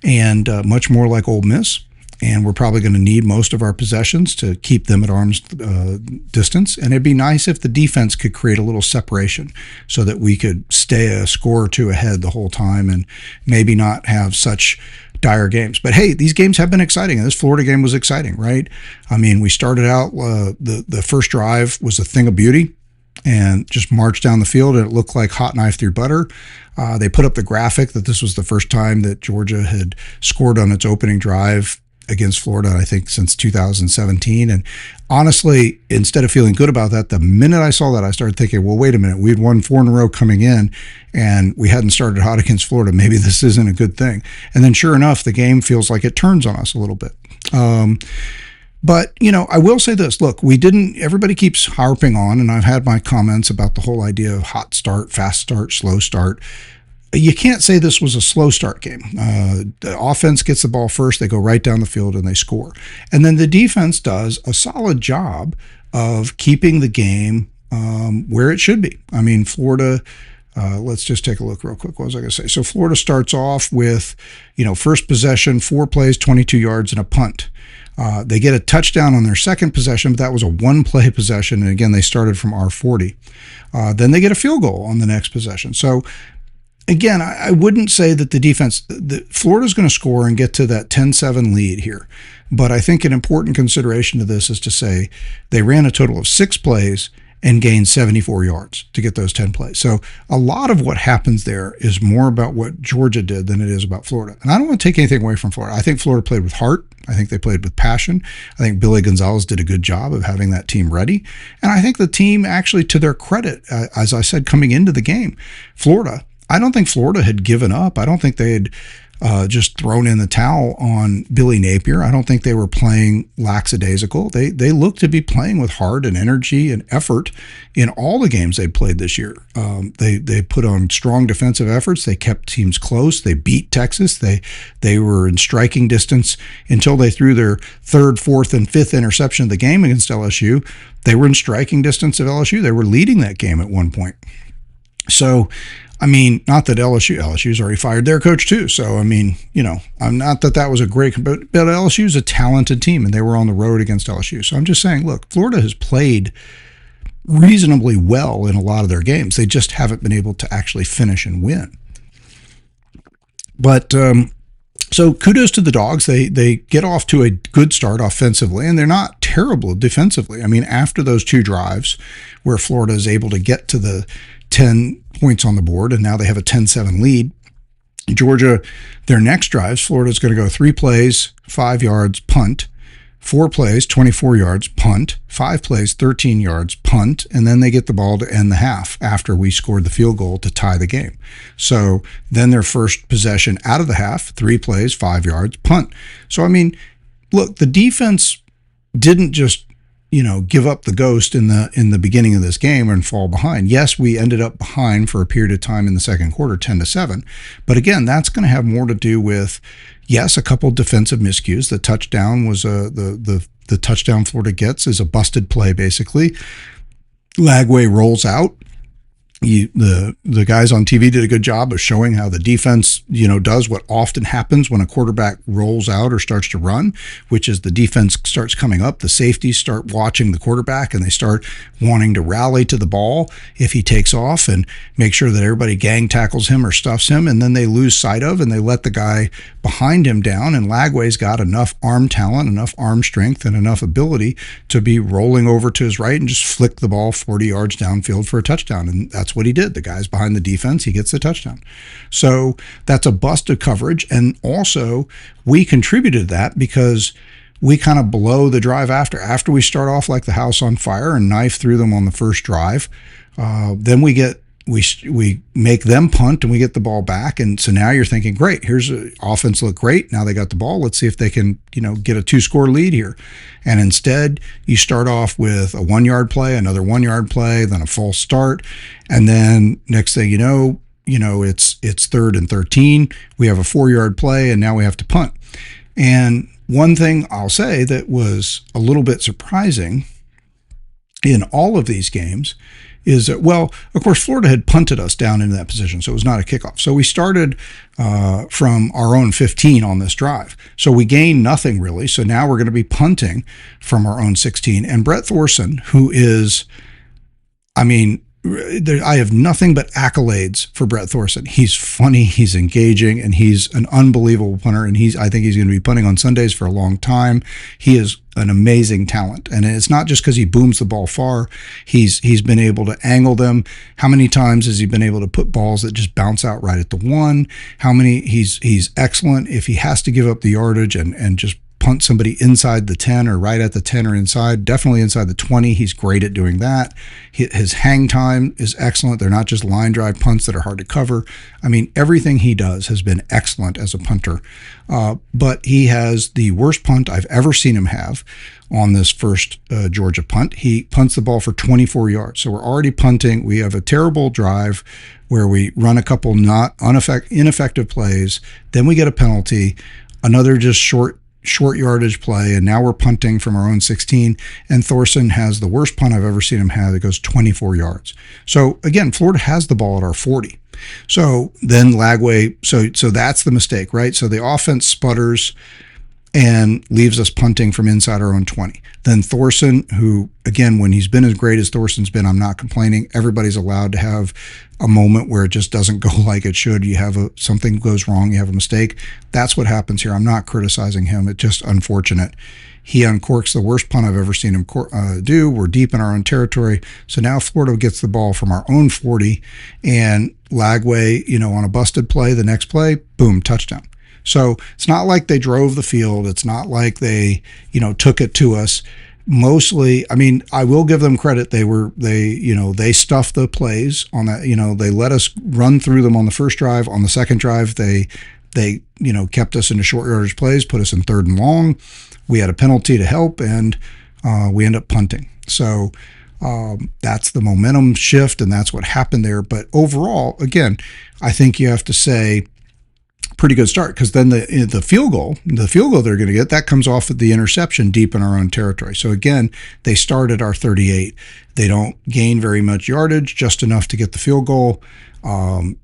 and much more like Ole Miss. And we're probably going to need most of our possessions to keep them at arm's distance. And it'd be nice if the defense could create a little separation so that we could stay a score or two ahead the whole time and maybe not have such dire games. But hey, these games have been exciting, and this Florida game was exciting, right? I mean, we started out, the first drive was a thing of beauty and just marched down the field, and it looked like hot knife through butter. They put up the graphic that this was the first time that Georgia had scored on its opening drive against Florida, I think, since 2017. And honestly, instead of feeling good about that, the minute I saw that, I started thinking, well, wait a minute, we'd won 4 in a row coming in, and we hadn't started hot against Florida. Maybe this isn't a good thing. And then sure enough, the game feels like it turns on us a little bit. But, I will say this. Look, everybody keeps harping on, and I've had my comments about the whole idea of hot start, fast start, slow start. You can't say this was a slow start game. The offense gets the ball first, they go right down the field and they score. And then the defense does a solid job of keeping the game where it should be. I mean, Florida, let's just take a look real quick. What was I going to say? So Florida starts off with, first possession, 4 plays, 22 yards, and a punt. They get a touchdown on their second possession, but that was a 1-play possession. And again, they started from R40. Then they get a field goal on the next possession. So again, I wouldn't say that the defense, Florida's going to score and get to that 10-7 lead here. But I think an important consideration to this is to say they ran a total of 6 plays and gained 74 yards to get those 10 plays. So a lot of what happens there is more about what Georgia did than it is about Florida. And I don't want to take anything away from Florida. I think Florida played with heart. I think they played with passion. I think Billy Gonzalez did a good job of having that team ready. And I think the team actually, to their credit, as I said, coming into the game, I don't think Florida had given up. I don't think they had just thrown in the towel on Billy Napier. I don't think they were playing lackadaisical. They looked to be playing with heart and energy and effort in all the games they played this year. They put on strong defensive efforts. They kept teams close. They beat Texas. They were in striking distance until they threw their 3rd, 4th, and 5th interception of the game against LSU. They were in striking distance of LSU. They were leading that game at one point. So, I mean, not that LSU's already fired their coach too. So, I mean, I'm not that was a great, but LSU's a talented team and they were on the road against LSU. So I'm just saying, look, Florida has played reasonably well in a lot of their games. They just haven't been able to actually finish and win. But, so kudos to the Dogs. They get off to a good start offensively, and they're not terrible defensively. I mean, after those 2 drives where Florida is able to get to the 10 points on the board, and now they have a 10-7 lead, Georgia, their next drives, Florida's going to go 3 plays, 5 yards, punt, 4 plays, 24 yards, punt, 5 plays, 13 yards, punt, and then they get the ball to end the half after we scored the field goal to tie the game. So then their first possession out of the half, 3 plays, 5 yards, punt. So, I mean, look, the defense didn't just give up the ghost in the beginning of this game and fall behind. Yes, we ended up behind for a period of time in the second quarter, 10-7. But again, that's going to have more to do with, yes, a couple defensive miscues. The touchdown was the touchdown Florida gets is a busted play, basically. Lagway rolls out. The guys on TV did a good job of showing how the defense, does what often happens when a quarterback rolls out or starts to run, which is the defense starts coming up. The safeties start watching the quarterback and they start wanting to rally to the ball if he takes off and make sure that everybody gang tackles him or stuffs him, and then they lose sight of and they let the guy behind him down. And Lagway's got enough arm talent, enough arm strength, and enough ability to be rolling over to his right and just flick the ball 40 yards downfield for a touchdown. And that's what he did. The guy's behind the defense, he gets the touchdown. So that's a bust of coverage. And also we contributed to that because we kind of blow the drive after we start off like the house on fire and knife through them on the first drive. Then we make them punt and we get the ball back. And so now you're thinking, great, here's an offense look great. Now they got the ball. Let's see if they can, get a 2-score lead here. And instead you start off with a 1-yard play, another 1-yard play, then a false start. And then next thing it's 3rd and 13. We have a 4-yard play and now we have to punt. And one thing I'll say that was a little bit surprising in all of these games is that, well, of course, Florida had punted us down into that position, so it was not a kickoff. So we started from our own 15 on this drive. So we gained nothing really. So now we're going to be punting from our own 16. And Brett Thorson, who is, I have nothing but accolades for Brett Thorson. He's funny, he's engaging, and he's an unbelievable punter. And I think he's going to be punting on Sundays for a long time. He is an amazing talent. And it's not just because he booms the ball far. He's been able to angle them. How many times has he been able to put balls that just bounce out right at the 1? He's excellent if he has to give up the yardage and just punt somebody inside the 10 or right at the 10 or inside, definitely inside the 20. He's great at doing that. His hang time is excellent. They're not just line drive punts that are hard to cover. I mean, everything he does has been excellent as a punter. But he has the worst punt I've ever seen him have on this first Georgia punt. He punts the ball for 24 yards. So we're already punting. We have a terrible drive where we run a couple ineffective plays. Then we get a penalty, another just short yardage play, and now we're punting from our own 16, and Thorson has the worst punt I've ever seen him have. It goes 24 yards. So again, Florida has the ball at our 40. So then Lagway, so that's the mistake, right? So the offense sputters and leaves us punting from inside our own 20. Then Thorson, who, again, when he's been as great as Thorson's been, I'm not complaining. Everybody's allowed to have a moment where it just doesn't go like it should. You have something goes wrong, you have a mistake. That's what happens here. I'm not criticizing him. It's just unfortunate. He uncorks the worst punt I've ever seen him do. We're deep in our own territory. So now Florida gets the ball from our own 40, and Lagway, on a busted play, the next play, boom, touchdown. So it's not like they drove the field. It's not like they, took it to us. Mostly, I mean, I will give them credit. They stuffed the plays on that. They let us run through them on the first drive. On the second drive, they kept us into short yardage plays, put us in 3rd and long. We had a penalty to help, and we end up punting. So that's the momentum shift, and that's what happened there. But overall, again, I think you have to say, pretty good start, because then the field goal they're going to get, that comes off of the interception deep in our own territory. So again, they start at our 38. They don't gain very much yardage, just enough to get the field goal. So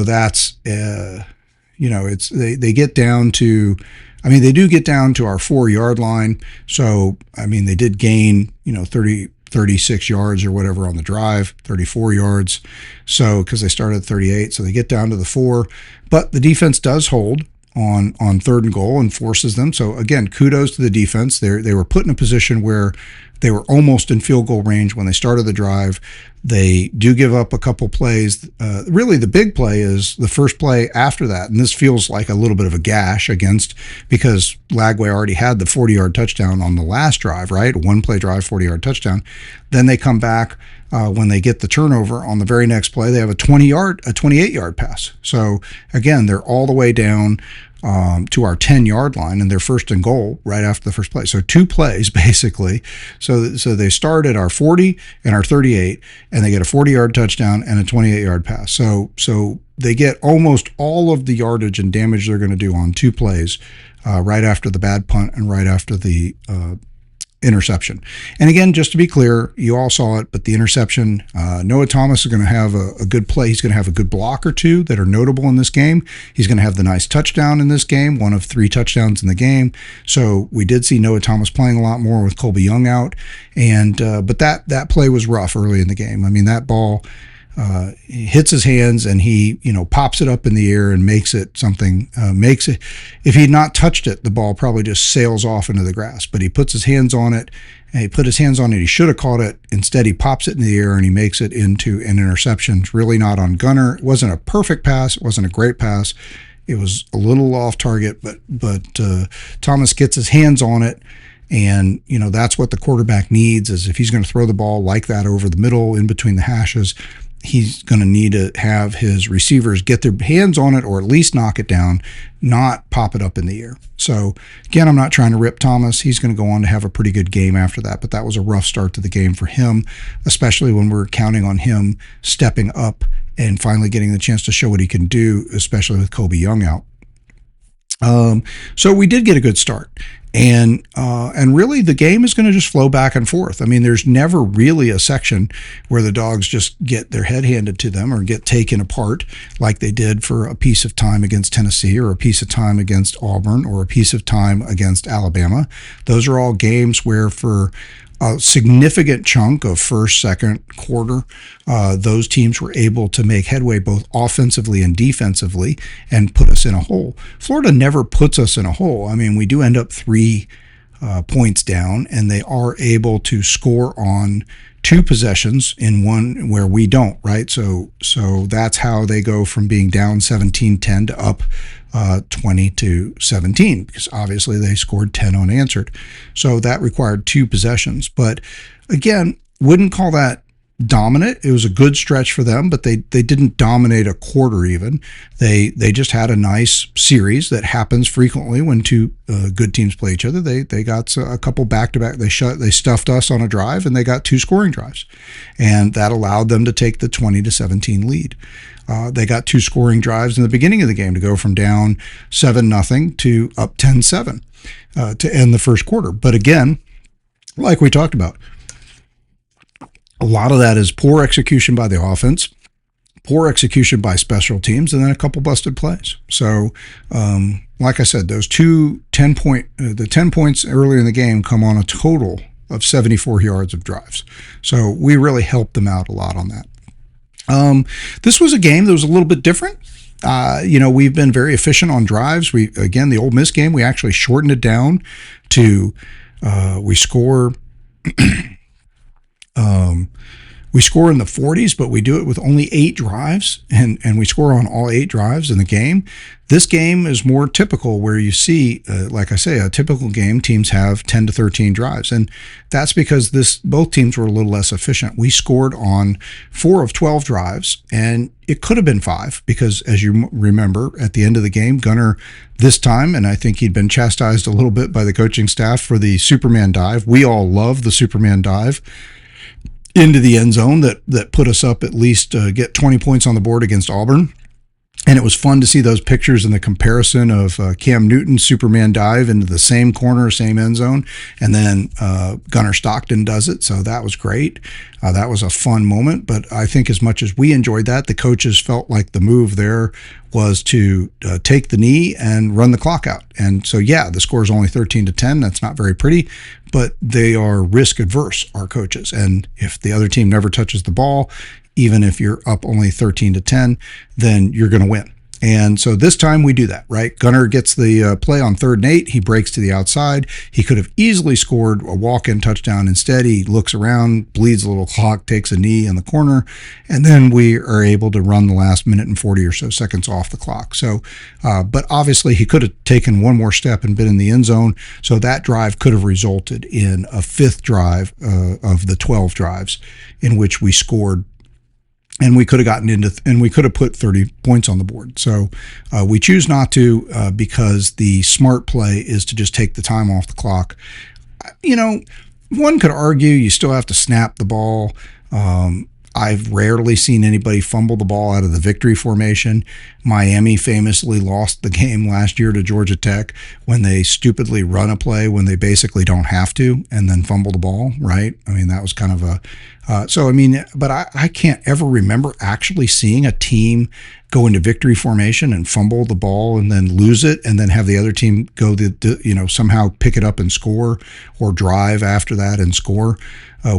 that's it's they get down to, they do get down to our 4-yard line. So they did gain 36 yards or whatever on the drive, 34 yards. So, because they started at 38, so they get down to the 4, but the defense does hold on 3rd and goal and forces them. So again, kudos to the defense. They were put in a position where they were almost in field goal range when they started the drive. They do give up a couple plays. Really, the big play is the first play after that. And this feels like a little bit of a gash because Lagway already had the 40-yard touchdown on the last drive, right? A one-play drive, 40-yard touchdown. Then they come back when they get the turnover on the very next play. They have a 28-yard pass. So again, they're all the way down to our 10-yard line, and they're 1st and goal right after the first play. So 2 plays basically. So they start at our 40 and our 38, and they get a 40-yard touchdown and a 28-yard pass. So they get almost all of the yardage and damage they're going to do on 2 plays, right after the bad punt and right after the interception. And again, just to be clear, you all saw it, but the interception, Noah Thomas is going to have a good play. He's going to have a good block or 2 that are notable in this game. He's going to have the nice touchdown in this game, one of 3 touchdowns in the game. So we did see Noah Thomas playing a lot more with Colby Young out, and but that play was rough early in the game. That ball hits his hands, and he pops it up in the air and makes it. If he had not touched it, the ball probably just sails off into the grass, but he puts his hands on it, and he should have caught it. Instead, he pops it in the air and he makes it into an interception. It's really not on Gunner. It wasn't a perfect pass. It wasn't a great pass. It was a little off target, but Thomas gets his hands on it. And, that's what the quarterback needs, is if he's going to throw the ball like that over the middle in between the hashes, he's going to need to have his receivers get their hands on it, or at least knock it down, not pop it up in the air. So again, I'm not trying to rip Thomas. He's going to go on to have a pretty good game after that, but that was a rough start to the game for him, especially when we're counting on him stepping up and finally getting the chance to show what he can do, especially with Colby Young out. So we did get a good start, and really the game is going to just flow back and forth. There's never really a section where the Dogs just get their head handed to them or get taken apart like they did for a piece of time against Tennessee, or a piece of time against Auburn, or a piece of time against Alabama. Those are all games where for a significant chunk of first, second quarter, those teams were able to make headway both offensively and defensively and put us in a hole. Florida never puts us in a hole. We do end up 3 points down, and they are able to score on 2 possessions in one where we don't, right? So that's how they go from being down 17-10 to up 20-17, because obviously they scored 10 unanswered. So that required 2 possessions. But again, wouldn't call that dominant. It was a good stretch for them, but they didn't dominate a quarter even. They just had a nice series that happens frequently when 2 good teams play each other. They got a couple back-to-back. They stuffed us on a drive, and they got 2 scoring drives, and that allowed them to take the 20-17 lead. They got 2 scoring drives in the beginning of the game to go from down 7-0 to up 10-7 to end the first quarter. But again, like we talked about, a lot of that is poor execution by the offense, poor execution by special teams, and then a couple busted plays. So, like I said, those 10 points earlier in the game come on a total of 74 yards of drives. So we really helped them out a lot on that. This was a game that was a little bit different. We've been very efficient on drives. The Ole Miss game, we actually shortened it down to we score in the 40s, but we do it with only 8 drives, and we score on all 8 drives in the game. This game is more typical, where you see, like I say, a typical game, teams have 10 to 13 drives, and that's because both teams were a little less efficient. We scored on 4 of 12 drives, and it could have been 5, because as you remember, at the end of the game, Gunnar this time, and I think he'd been chastised a little bit by the coaching staff for the Superman dive. We all love the Superman dive into the end zone that put us up at least get 20 points on the board against Auburn. And it was fun to see those pictures and the comparison of Cam Newton's Superman dive into the same corner, same end zone, and then Gunnar Stockton does it. So that was great. That was a fun moment. But I think as much as we enjoyed that, the coaches felt like the move there was to take the knee and run the clock out. And so, yeah, the score is only 13-10. That's not very pretty, but they are risk adverse, our coaches. And if the other team never touches the ball, even if you're up only 13-10, then you're going to win. And so this time we do that, right? Gunnar gets the play on 3rd and 8. He breaks to the outside. He could have easily scored a walk-in touchdown. Instead, he looks around, bleeds a little clock, takes a knee in the corner, and then we are able to run the last minute and 40 or so seconds off the clock. So, but obviously he could have taken one more step and been in the end zone. So that drive could have resulted in a 5th drive of the 12 drives in which we scored. And we could have put 30 points on the board. So we choose not to because the smart play is to just take the time off the clock. One could argue you still have to snap the ball. I've rarely seen anybody fumble the ball out of the victory formation. Miami famously lost the game last year to Georgia Tech when they stupidly run a play when they basically don't have to and then fumble the ball, right? I mean, that was kind of but I can't ever remember actually seeing a team go into victory formation and fumble the ball and then lose it and then have the other team go somehow pick it up and score, or drive after that and score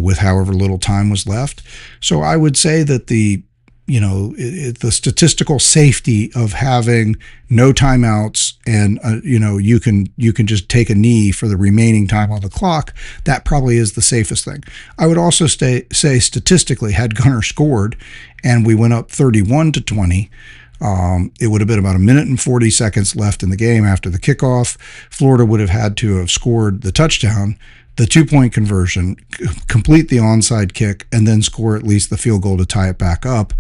with however little time was left. So I would say that the statistical safety of having no timeouts and you can just take a knee for the remaining time on the clock, that probably is the safest thing. I would also say statistically, had Gunnar scored and we went up 31-20, it would have been about 1 minute and 40 seconds left in the game after the kickoff. Florida would have had to have scored the touchdown, the 2-point conversion, complete the onside kick, and then score at least the field goal to tie it back up,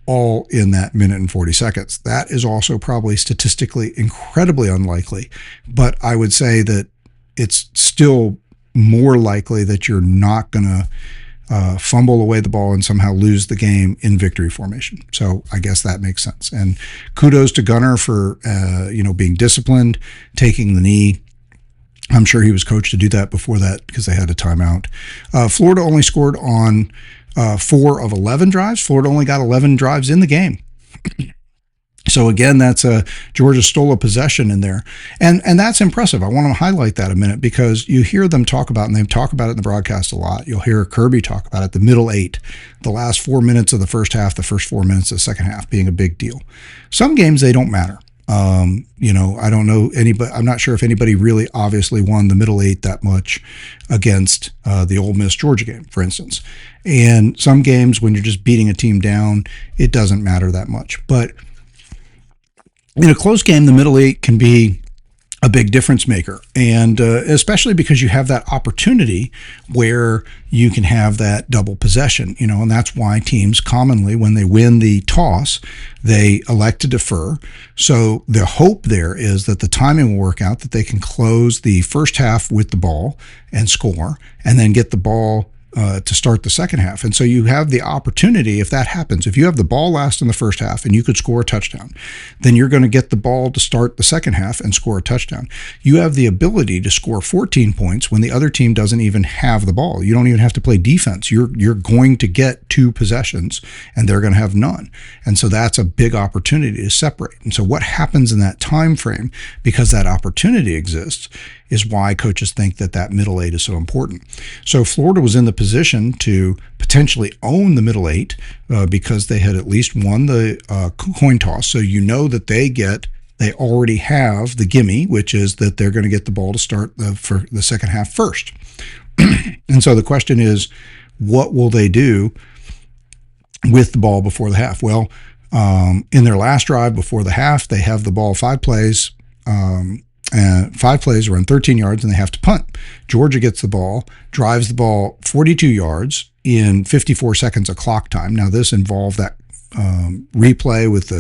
all in that 1 minute and 40 seconds. That is also probably statistically incredibly unlikely, but I would say that it's still more likely that you're not going to fumble away the ball and somehow lose the game in victory formation. So I guess that makes sense. And kudos to Gunnar for being disciplined, taking the knee. I'm sure he was coached to do that before that because they had a timeout. Florida only scored on 4 of 11 drives. Florida only got 11 drives in the game. So again, that's Georgia stole a possession in there. And that's impressive. I want to highlight that a minute because you hear them talk about, and they talk about it in the broadcast a lot. You'll hear Kirby talk about it, the middle 8, the last 4 minutes of the first half, the first 4 minutes of the second half being a big deal. Some games, they don't matter. I don't know anybody. I'm not sure if anybody really obviously won the middle eight that much against the Ole Miss Georgia game, for instance. And some games when you're just beating a team down, it doesn't matter that much. But in a close game, the middle eight can be a big difference maker, and especially because you have that opportunity where you can have that double possession, and that's why teams commonly, when they win the toss, they elect to defer. So the hope there is that the timing will work out, that they can close the first half with the ball and score, and then get the ball to start the second half. And so you have the opportunity, if that happens, if you have the ball last in the first half and you could score a touchdown, then you're going to get the ball to start the second half and score a touchdown. You have the ability to score 14 points when the other team doesn't even have the ball. You don't even have to play defense. You're going to get 2 possessions and they're going to have none. And so that's a big opportunity to separate. And so what happens in that time frame, because that opportunity exists, is why coaches think that middle eight is so important. So Florida was in the position to potentially own the middle eight because they had at least won the coin toss. So that they already have the gimme, which is that they're going to get the ball to start for the second half first. And so the question is, what will they do with the ball before the half? Well, in their last drive before the half, they have the ball 5 plays. 5 plays, run 13 yards, and they have to punt. Georgia gets the ball, drives the ball 42 yards in 54 seconds of clock time. Now, this involved that replay with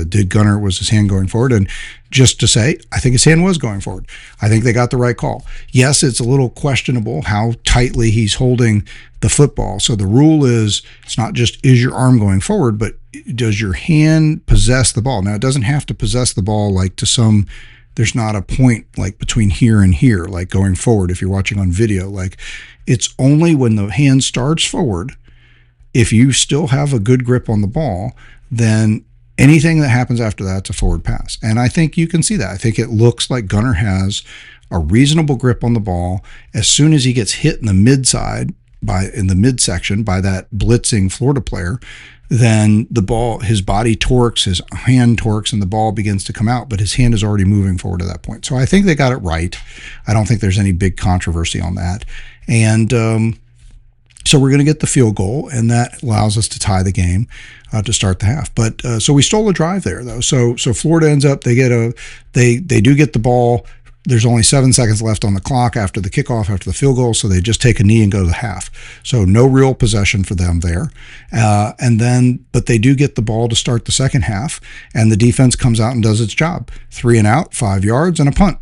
was his hand going forward? And just to say, I think his hand was going forward. I think they got the right call. Yes, it's a little questionable how tightly he's holding the football. So the rule is, it's not just is your arm going forward, but does your hand possess the ball? Now, it doesn't have to possess the ball like to some. There's not a point like between here and here, like going forward. If you're watching on video, like it's only when the hand starts forward, if you still have a good grip on the ball, then anything that happens after that's a forward pass. And I think you can see that. I think it looks like Gunner has a reasonable grip on the ball. As soon as he gets hit in the midsection by that blitzing Florida player, then the ball, his body torques, his hand torques, and the ball begins to come out, but his hand is already moving forward at that point. So I think they got it right. I don't think there's any big controversy on that. And so we're going to get the field goal, and that allows us to tie the game to start the half. But so we stole a drive there, though. So Florida ends up, they do get the ball. There's only 7 seconds left on the clock after the kickoff, after the field goal, so they just take a knee and go to the half. So no real possession for them there. But they do get the ball to start the second half, and the defense comes out and does its job. 3 and out, 5 yards, and a punt.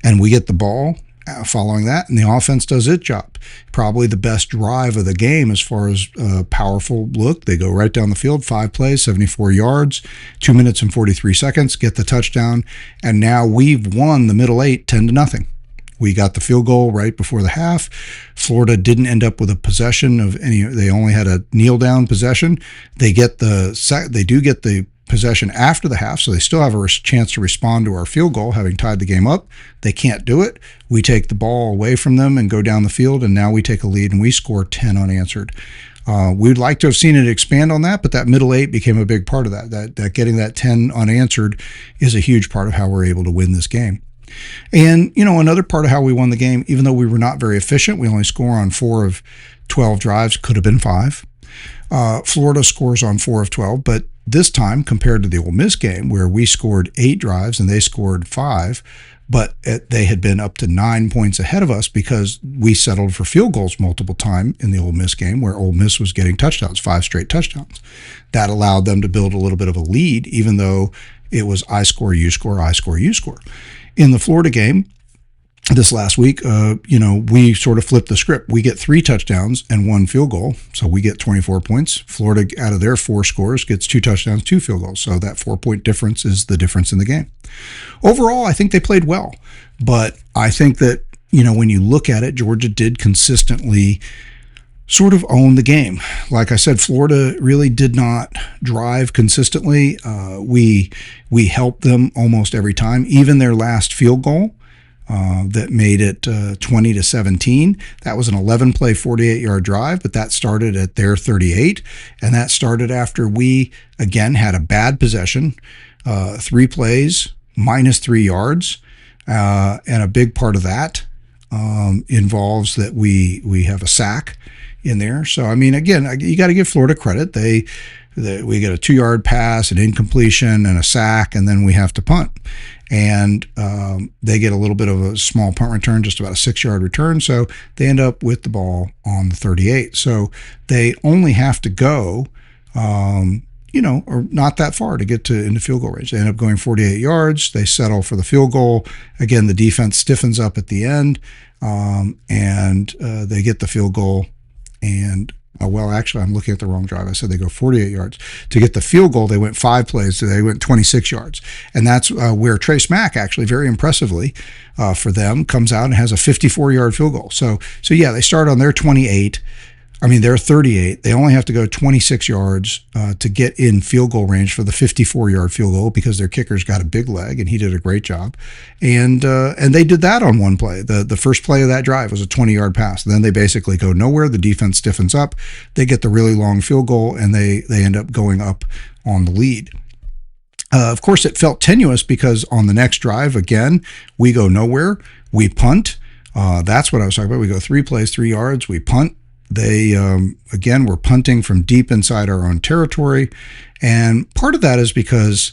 And we get the ball following that, and the offense does its job. Probably the best drive of the game as far as powerful look. They go right down the field, 5 plays, 74 yards, 2 minutes and 43 seconds, get the touchdown, and now we've won the middle eight 10-0. We got the field goal right before the half. Florida didn't end up with a possession of any. They only had a kneel down possession. They do get the possession after the half, so they still have a chance to respond to our field goal, having tied the game up. They can't do it. We take the ball away from them and go down the field, and now we take a lead, and we score 10 unanswered. We'd like to have seen it expand on that, but that middle eight became a big part of that. That getting that 10 unanswered is a huge part of how we're able to win this game. And, another part of how we won the game, even though we were not very efficient, we only score on 4 of 12 drives, could have been 5. Florida scores on 4 of 12, but this time, compared to the Ole Miss game, where we scored 8 drives and they scored 5, but they had been up to 9 points ahead of us because we settled for field goals multiple times in the Ole Miss game, where Ole Miss was getting touchdowns, 5 straight touchdowns. That allowed them to build a little bit of a lead, even though it was I score, you score, I score, you score. In the Florida game, this last week, we sort of flipped the script. We get 3 touchdowns and 1 field goal, so we get 24 points. Florida, out of their 4 scores, gets 2 touchdowns, 2 field goals. So that 4-point difference is the difference in the game. Overall, I think they played well, but I think that, when you look at it, Georgia did consistently sort of own the game. Like I said, Florida really did not drive consistently. We helped them almost every time, even their last field goal. That made it 20-17. That was an 11-play, 48-yard drive, but that started at their 38, and that started after we, again, had a bad possession, 3 plays, -3 yards. And a big part of that involves that we have a sack in there. So, I mean, again, you got to give Florida credit. We get a 2-yard pass, an incompletion, and a sack, and then we have to punt. And they get a little bit of a small punt return, just about a 6-yard return. So they end up with the ball on the 38. So they only have to go, or not that far to get into field goal range. They end up going 48 yards. They settle for the field goal. Again, the defense stiffens up at the end, and they get the field goal. And actually, I'm looking at the wrong drive. I said they go 48 yards. To get the field goal, they went 5 plays. So they went 26 yards. And that's where Trace Mack, actually, very impressively for them, comes out and has a 54-yard field goal. So yeah, they start on their 28. They're 38. They only have to go 26 yards to get in field goal range for the 54-yard field goal because their kicker's got a big leg, and he did a great job. And they did that on one play. The first play of that drive was a 20-yard pass. Then they basically go nowhere. The defense stiffens up. They get the really long field goal, and they end up going up on the lead. Of course, it felt tenuous because on the next drive, again, we go nowhere. We punt. That's what I was talking about. We go 3 plays, 3 yards. We punt. They, again, were punting from deep inside our own territory. And part of that is because,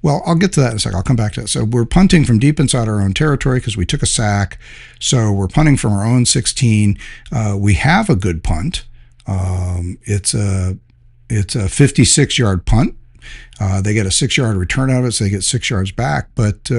I'll get to that in a second. I'll come back to that. So we're punting from deep inside our own territory because we took a sack. So we're punting from our own 16. We have a good punt. It's a 56-yard punt. They get a 6-yard return out of it, so they get 6 yards back. But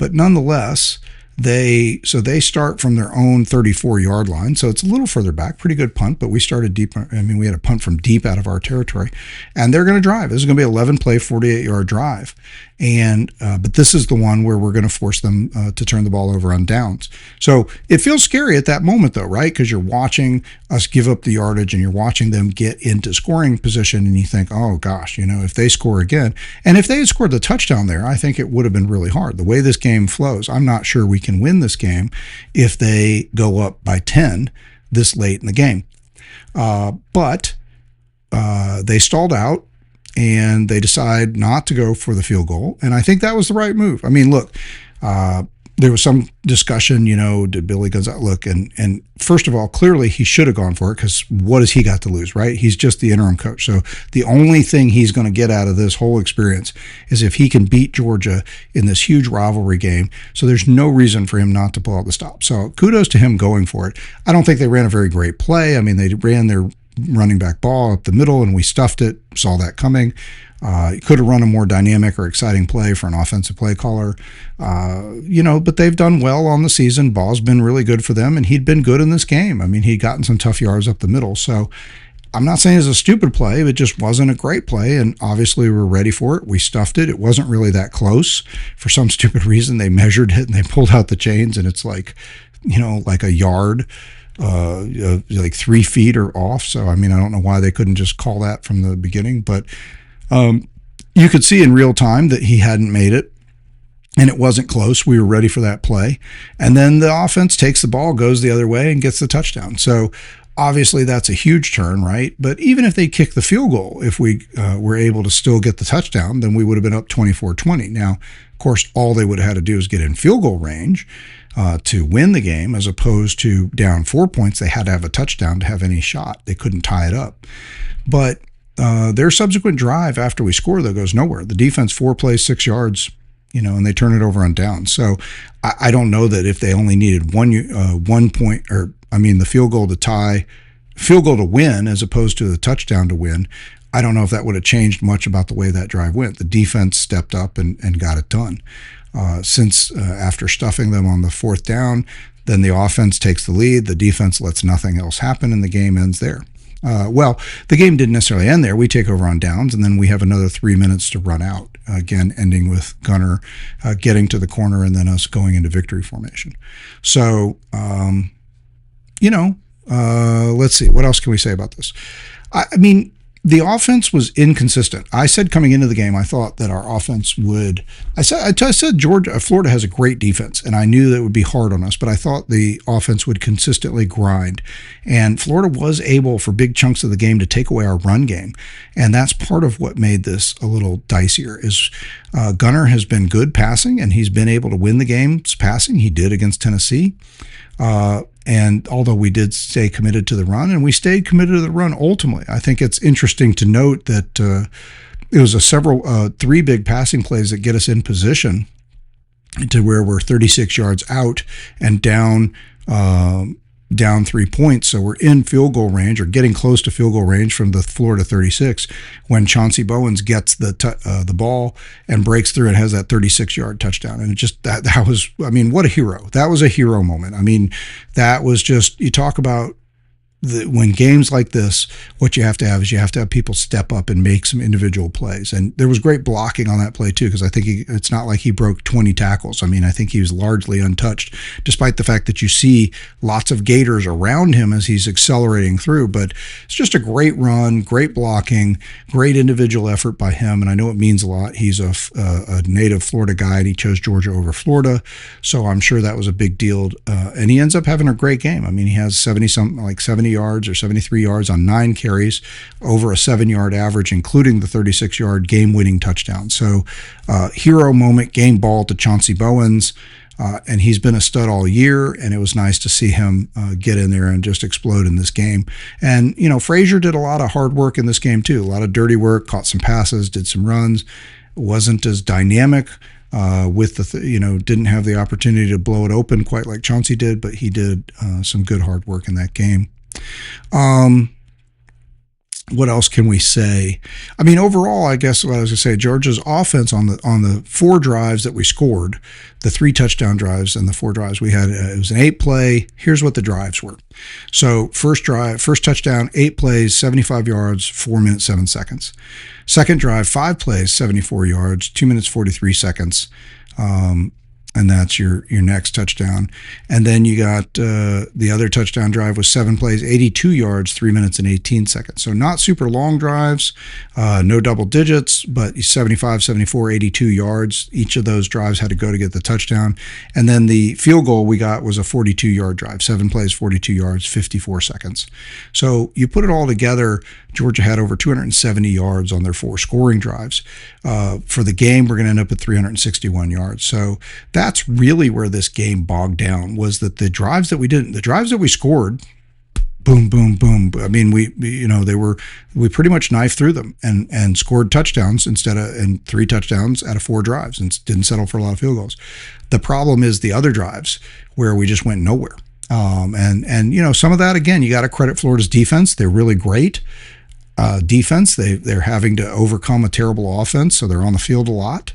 nonetheless, they start from their own 34-yard line, so it's a little further back. Pretty good punt, but we started deep. We had a punt from deep out of our territory, and they're going to drive. This is going to be an 11-play, 48-yard drive, but this is the one where we're going to force them to turn the ball over on downs. So it feels scary at that moment, though, right? Because you're watching us give up the yardage, and you're watching them get into scoring position, and you think, oh gosh, if they score again, and if they had scored the touchdown there, I think it would have been really hard. The way this game flows, I'm not sure we can win this game if they go up by 10 this late in the game. But they stalled out, and they decide not to go for the field goal. And I think that was the right move. Look, there was some discussion, did Billy Gonzalez look? And first of all, clearly he should have gone for it, because what has he got to lose, right? He's just the interim coach. So the only thing he's going to get out of this whole experience is if he can beat Georgia in this huge rivalry game. So there's no reason for him not to pull out the stop. So kudos to him going for it. I don't think they ran a very great play. They ran their running back ball up the middle, and we stuffed it, saw that coming. Could have run a more dynamic or exciting play for an offensive play caller, but they've done well on the season. Ball's been really good for them, and he'd been good in this game. He'd gotten some tough yards up the middle. So I'm not saying it's a stupid play. It just wasn't a great play, and obviously we were ready for it. We stuffed it. It wasn't really that close. For some stupid reason, they measured it, and they pulled out the chains, and it's like a yard. Like 3 feet or off. So, I don't know why they couldn't just call that from the beginning, but you could see in real time that he hadn't made it, and it wasn't close. We were ready for that play. And then the offense takes the ball, goes the other way, and gets the touchdown. So obviously that's a huge turn, right? But even if they kick the field goal, if we were able to still get the touchdown, then we would have been up 24-20. Now, of course, all they would have had to do is get in field goal range to win the game, as opposed to down 4 points. They had to have a touchdown to have any shot. They couldn't tie it up. But their subsequent drive after we score, though, goes nowhere. The defense 4 plays, 6 yards, and they turn it over on downs. So I don't know that if they only needed 1 point, or the field goal to win as opposed to the touchdown to win, I don't know if that would have changed much about the way that drive went. The defense stepped up and got it done. Since after stuffing them on the 4th down, then the offense takes the lead. The defense lets nothing else happen, and the game ends there. The game didn't necessarily end there. We take over on downs, and then we have another 3 minutes to run out, again ending with Gunner getting to the corner and then us going into victory formation. So, let's see. What else can we say about this? The offense was inconsistent. I said coming into the game, I thought that our offense would. I said Florida has a great defense, and I knew that it would be hard on us. But I thought the offense would consistently grind, and Florida was able for big chunks of the game to take away our run game, and that's part of what made this a little dicier. Is Gunnar has been good passing, and he's been able to win the games passing. He did against Tennessee. And although we did stay committed to the run, and we stayed committed to the run ultimately, I think it's interesting to note that it was three big passing plays that get us in position to where we're 36 yards out and down 3 points. So we're in field goal range or getting close to field goal range from the Florida 36 when Chauncey Bowens gets the ball and breaks through and has that 36-yard touchdown. And it just, that was, I mean, what a hero. That was a hero moment. I mean, that was just, you talk about when games like this, what you have to have is you have to have people step up and make some individual plays. And there was great blocking on that play too, because I think it's not like he broke 20 tackles. I mean, I think he was largely untouched, despite the fact that you see lots of Gators around him as he's accelerating through. But it's just a great run, great blocking, great individual effort by him. And I know it means a lot. He's a native Florida guy, and he chose Georgia over Florida. So I'm sure that was a big deal. And he ends up having a great game. I mean, he has 70 yards or 73 yards on 9 carries, over a 7-yard average, including the 36-yard game-winning touchdown. So hero moment, game ball to Chauncey Bowens, and he's been a stud all year, and it was nice to see him get in there and just explode in this game. And, you know, Frazier did a lot of hard work in this game too, a lot of dirty work, caught some passes, did some runs, wasn't as dynamic didn't have the opportunity to blow it open quite like Chauncey did, but he did some good hard work in that game. What else can we say? I mean, overall, I guess what I was going to say, Georgia's offense on the 4 drives that we scored, the 3 touchdown drives and the 4 drives we had, it was an 8-play. Here's what the drives were. So first touchdown, 8 plays, 75 yards, 4 minutes, 7 seconds. Second drive, 5 plays, 74 yards, 2 minutes, 43 seconds. And that's your next touchdown. And then you got the other touchdown drive was 7 plays, 82 yards, 3 minutes and 18 seconds. So not super long drives, no double digits, but 75, 74, 82 yards. Each of those drives had to go to get the touchdown. And then the field goal we got was a 42-yard drive, 7 plays, 42 yards, 54 seconds. So you put it all together, Georgia had over 270 yards on their 4 scoring drives. For the game, we're going to end up at 361 yards. So that's really where this game bogged down, was that the drives that we scored, boom, boom, boom. I mean, we pretty much knifed through them and scored touchdowns and 3 touchdowns out of 4 drives and didn't settle for a lot of field goals. The problem is the other drives where we just went nowhere. And some of that, again, you got to credit Florida's defense. They're really great. Defense, they're having to overcome a terrible offense, so they're on the field a lot.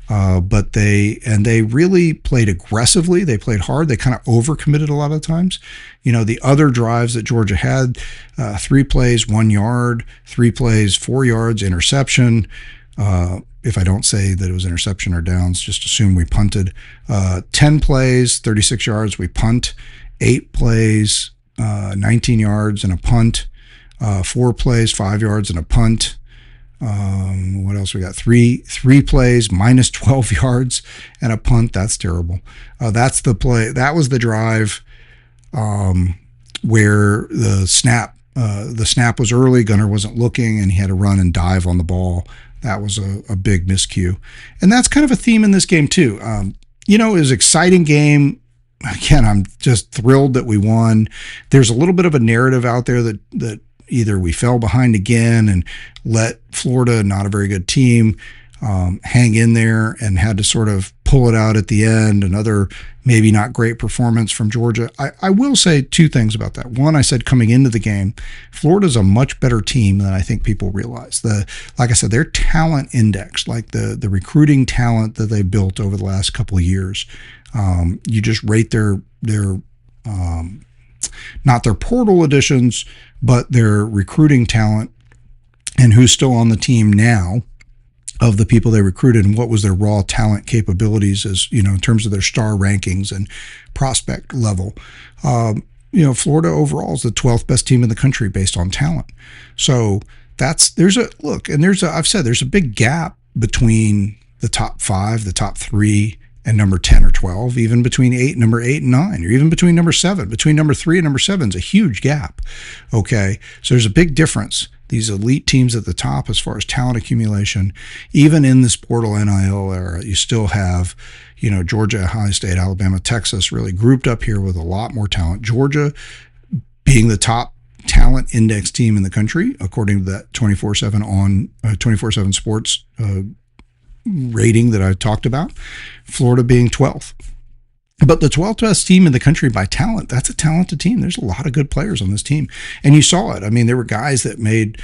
But they really played aggressively. They played hard. They kind of overcommitted a lot of times. You know, the other drives that Georgia had, 3 plays, 1 yard, 3 plays, 4 yards, interception. If I don't say that it was interception or downs, just assume we punted. 10 plays, 36 yards, we punt. 8 plays, 19 yards and a punt. 4 plays, 5 yards and a punt. What else we got? Three plays, minus 12 yards and a punt. That's terrible. That's the play. That was the drive where the snap was early. Gunnar wasn't looking, and he had to run and dive on the ball. That was a big miscue. And that's kind of a theme in this game too. It was an exciting game. Again, I'm just thrilled that we won. There's a little bit of a narrative out there that either we fell behind again and let Florida, not a very good team, hang in there and had to sort of pull it out at the end. Another maybe not great performance from Georgia. I will say 2 things about that. One, I said coming into the game, Florida's a much better team than I think people realize. Like I said, their talent index, like the recruiting talent that they built over the last couple of years, you just rate their not their portal additions, but their recruiting talent and who's still on the team now of the people they recruited and what was their raw talent capabilities as, in terms of their star rankings and prospect level. Florida overall is the 12th best team in the country based on talent. So I've said there's a big gap between the top 5, the top 3, and number 10 or 12, even between number 8 and 9, or even between number 7. Between number 3 and number 7 is a huge gap. Okay, so there's a big difference. These elite teams at the top, as far as talent accumulation, even in this portal NIL era, you still have, Georgia, Ohio State, Alabama, Texas really grouped up here with a lot more talent. Georgia being the top talent index team in the country, according to that 24/7 on 24/7 Sports rating that I talked about. Florida being 12th. But the 12th best team in the country by talent, that's a talented team. There's a lot of good players on this team. And you saw it. I mean, there were guys that made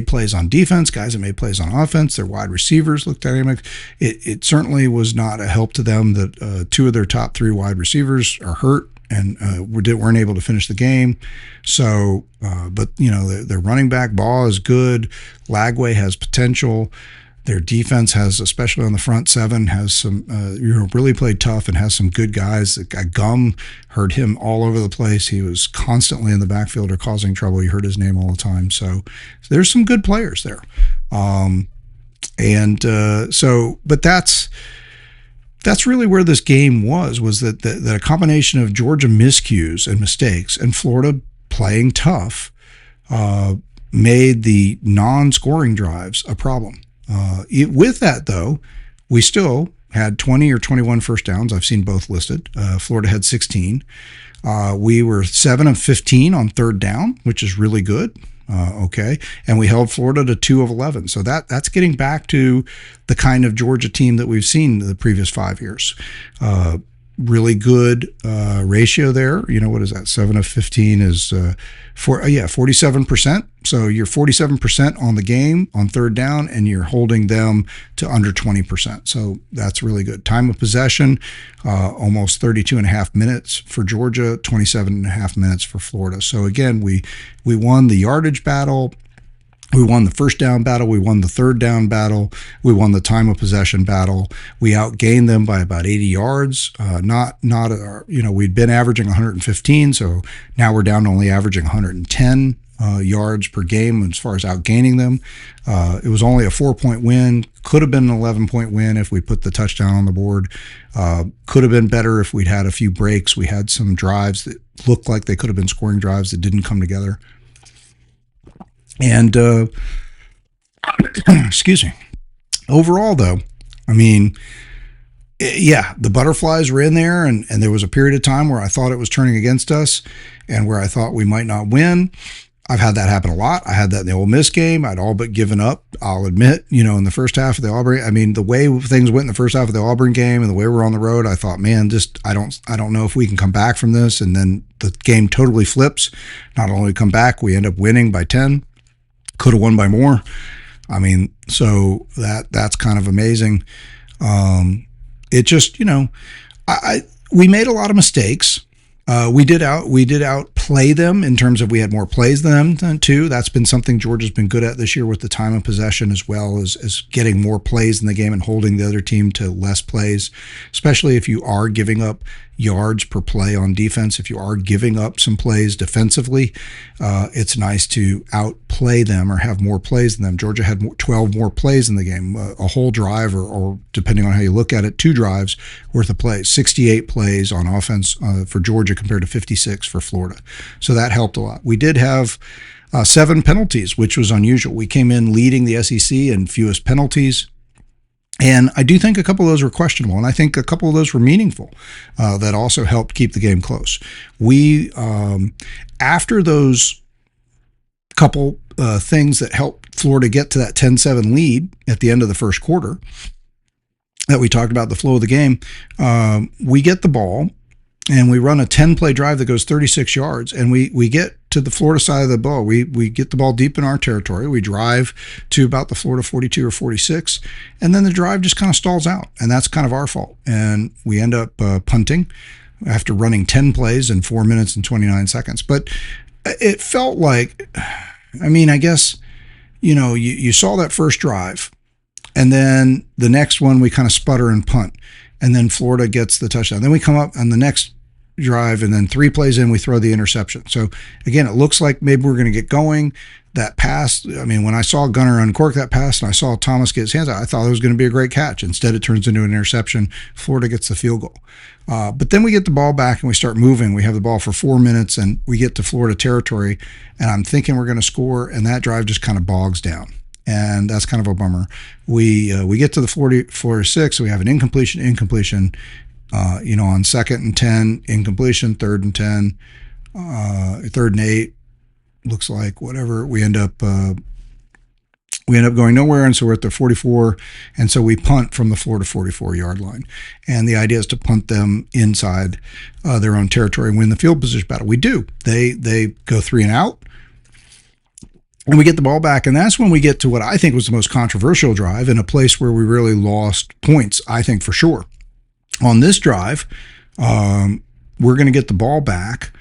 plays on defense, guys that made plays on offense. Their wide receivers looked dynamic. It certainly was not a help to them that 2 of their top 3 wide receivers are hurt and weren't able to finish the game. So, but, their running back, Ball, is good. Lagway has potential. Their defense has, especially on the front 7, has some, really played tough and has some good guys. Gum, heard him all over the place. He was constantly in the backfield or causing trouble. You heard his name all the time. So there's some good players there. But that's really where this game was that a combination of Georgia miscues and mistakes and Florida playing tough made the non-scoring drives a problem. With that, though, we still had 20 or 21 first downs. I've seen both listed. Florida had 16. We were 7 of 15 on third down, which is really good. Okay. And we held Florida to 2 of 11. So that's getting back to the kind of Georgia team that we've seen the previous 5 years. Really good ratio there. What is that? 7 of 15 is 47%. So you're 47% on the game on third down, and you're holding them to under 20%. So that's really good. Time of possession, almost 32 and a half minutes for Georgia, 27 and a half minutes for Florida. So again, we won the yardage battle. We won the first down battle. We won the third down battle. We won the time of possession battle. We outgained them by about 80 yards. We'd been averaging 115, so now we're down to only averaging 110 yards per game as far as outgaining them. It was only a 4-point win. Could have been an 11-point win if we put the touchdown on the board. Could have been better if we'd had a few breaks. We had some drives that looked like they could have been scoring drives that didn't come together. And, excuse me, overall though, I mean, the butterflies were in there and there was a period of time where I thought it was turning against us and where I thought we might not win. I've had that happen a lot. I had that in the Ole Miss game. I'd all but given up, I'll admit, in the first half of the Auburn. I mean, the way things went in the first half of the Auburn game and the way we're on the road, I thought, man, I don't know if we can come back from this. And then the game totally flips. Not only come back, we end up winning by 10. Could have won by more. I mean, so that's kind of amazing. It just, we made a lot of mistakes. We did outplay them in terms of we had more plays than them too. That's been something Georgia's been good at this year with the time of possession, as well as getting more plays in the game and holding the other team to less plays, especially if you are giving up yards per play on defense. If you are giving up some plays defensively, it's nice to outplay them or have more plays than them. Georgia had 12 more plays in the game, a whole drive or depending on how you look at it, 2 drives worth of plays, 68 plays on offense for Georgia compared to 56 for Florida. So that helped a lot. We did have 7 penalties, which was unusual. We came in leading the SEC in fewest penalties. And I do think a couple of those were questionable, and I think a couple of those were meaningful that also helped keep the game close. We, after those couple things that helped Florida get to that 10-7 lead at the end of the first quarter that we talked about, the flow of the game, we get the ball, and we run a 10-play drive that goes 36 yards, and we get to the Florida side of the ball. We get the ball deep in our territory. We drive to about the Florida 42 or 46, and then the drive just kind of stalls out, and that's kind of our fault. And we end up punting after running 10 plays in 4 minutes and 29 seconds. But it felt like, I mean, I guess, you saw that first drive, and then the next one we kind of sputter and punt, and then Florida gets the touchdown. Then we come up on the next drive, and then 3 plays in, we throw the interception. So again, it looks like maybe we're going to get going. That pass, I mean, when I saw Gunner uncork that pass and I saw Thomas get his hands out, I thought it was going to be a great catch. Instead, it turns into an interception. Florida gets the field goal. But then we get the ball back and we start moving. We have the ball for 4 minutes and we get to Florida territory, and I'm thinking we're going to score, and that drive just kind of bogs down. And that's kind of a bummer. We get to the 46, so we have an incompletion, on 2nd and 10, incompletion, 3rd and 10, 3rd and 8, looks like whatever. We end up going nowhere, and so we're at the 44, and so we punt from the Florida 44-yard line. And the idea is to punt them inside their own territory and win the field position battle. We do. They go 3 and out, and we get the ball back, and that's when we get to what I think was the most controversial drive and a place where we really lost points, I think for sure. On this drive, we're going to get the ball back,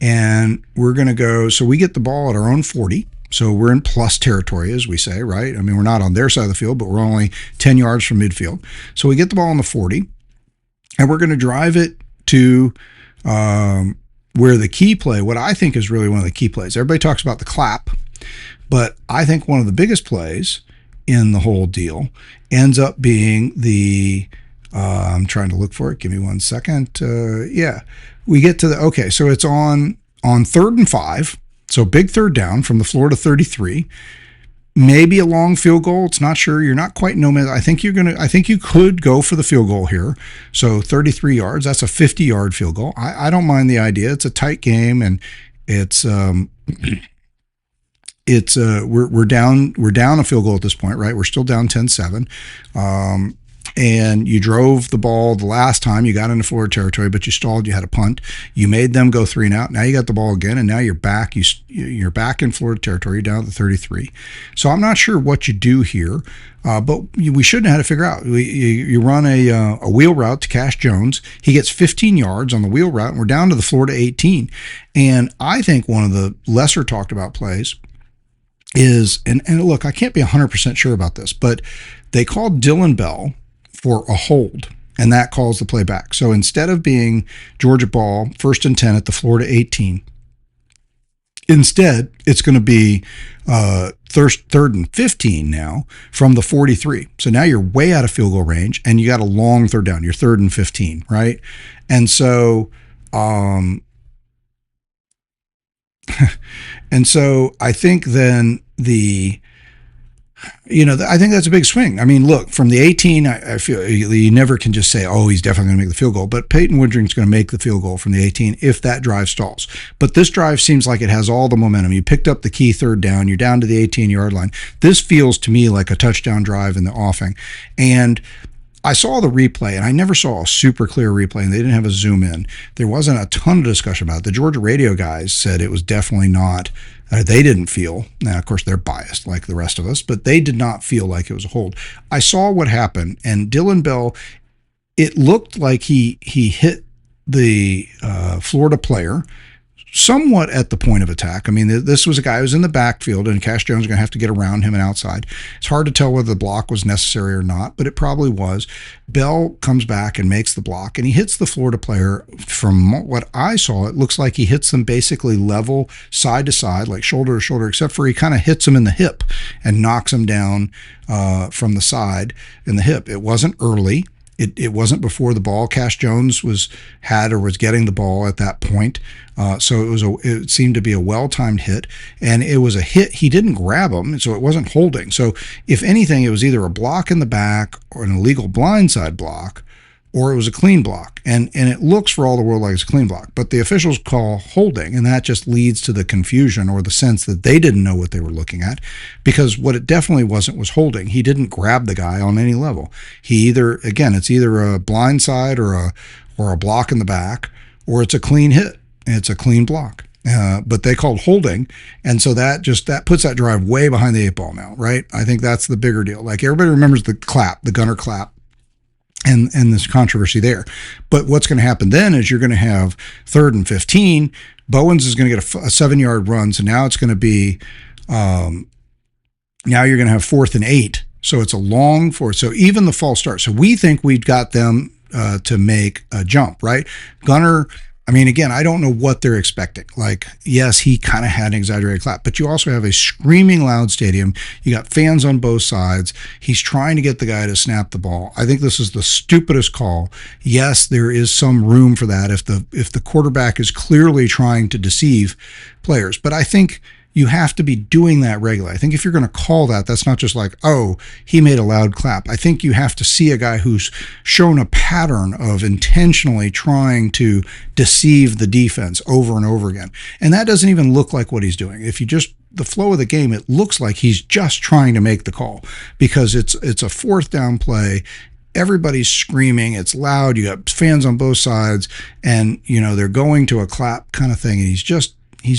and we're going to go, so we get the ball at our own 40. So we're in plus territory, as we say, right? I mean, we're not on their side of the field, but we're only 10 yards from midfield. So we get the ball on the 40, and we're going to drive it to where the key play, what I think is really one of the key plays. Everybody talks about the clap, but I think one of the biggest plays in the whole deal ends up being the, I'm trying to look for it. Give me 1 second. We get to okay, so it's on 3rd and 5. So big third down from the Florida 33, maybe a long field goal. It's not sure. You're not quite I think you could go for the field goal here. So 33 yards, that's a 50-yard field goal. I don't mind the idea. It's a tight game, and it's we're down a field goal at this point, right? We're still down 10-7. And you drove the ball the last time, you got into Florida territory, but you stalled, you had a punt. You made them go 3 and out. Now you got the ball again, and now you're back. You're back in Florida territory, you're down at the 33. So I'm not sure what you do here, but we shouldn't have had to figure out. You run a wheel route to Cash Jones. He gets 15 yards on the wheel route, and we're down to the Florida 18. And I think one of the lesser talked about plays is, and look, I can't be 100% sure about this, but they called Dylan Bell for a hold, and that calls the play back. So instead of being Georgia ball, 1st and 10 at the Florida 18, instead it's going to be 3rd and 15 now from the 43. So now you're way out of field goal range, and you got a long third down. You're 3rd and 15, right? And so I think then I think that's a big swing. I mean, look, from the 18, I feel you never can just say, oh, he's definitely going to make the field goal. But Peyton Woodring's going to make the field goal from the 18 if that drive stalls. But this drive seems like it has all the momentum. You picked up the key third down. You're down to the 18-yard line. This feels to me like a touchdown drive in the offing. And I saw the replay, and I never saw a super clear replay, and they didn't have a zoom in. There wasn't a ton of discussion about it. The Georgia radio guys said it was definitely not. They didn't feel. Now, of course, they're biased like the rest of us, but they did not feel like it was a hold. I saw what happened, and Dylan Bell, it looked like he hit the Florida player somewhat at the point of attack. I mean, this was a guy who was in the backfield, and Cash Jones is going to have to get around him and outside. It's hard to tell whether the block was necessary or not, but it probably was. Bell comes back and makes the block, and he hits the Florida player. From what I saw, it looks like he hits them basically level, side to side, like shoulder to shoulder, except for he kind of hits him in the hip and knocks him down from the side in the hip. It wasn't early. It wasn't before the ball. Cash Jones was getting the ball at that point. So it seemed to be a well-timed hit, and it was a hit. He didn't grab him, so it wasn't holding. So if anything, it was either a block in the back or an illegal blindside block, or it was a clean block. And it looks for all the world like it's a clean block, but the officials call holding, and that just leads to the confusion or the sense that they didn't know what they were looking at, because what it definitely wasn't was holding. He didn't grab the guy on any level. It's either a blindside or a block in the back, or it's a clean hit. It's a clean block. But they called holding, and so that puts that drive way behind the 8 ball now, right? I think that's the bigger deal. Like, everybody remembers the clap, the Gunner clap, and this controversy there. But what's going to happen then is you're going to have 3rd and 15. Bowens is going to get a 7-yard run, so now it's going to be now you're going to have 4th and 8. So it's a long 4th. So even the false start. So we think we've got them to make a jump, right? Gunner I mean, again, I don't know what they're expecting. Like, yes, he kind of had an exaggerated clap, but you also have a screaming loud stadium. You got fans on both sides. He's trying to get the guy to snap the ball. I think this is the stupidest call. Yes, there is some room for that if the quarterback is clearly trying to deceive players. But I think you have to be doing that regularly. I think if you're going to call that, that's not just like, oh, he made a loud clap. I think you have to see a guy who's shown a pattern of intentionally trying to deceive the defense over and over again. And that doesn't even look like what he's doing. If you just, the flow of the game, it looks like he's just trying to make the call because it's a fourth down play. Everybody's screaming. It's loud. You got fans on both sides and, they're going to a clap kind of thing. And he's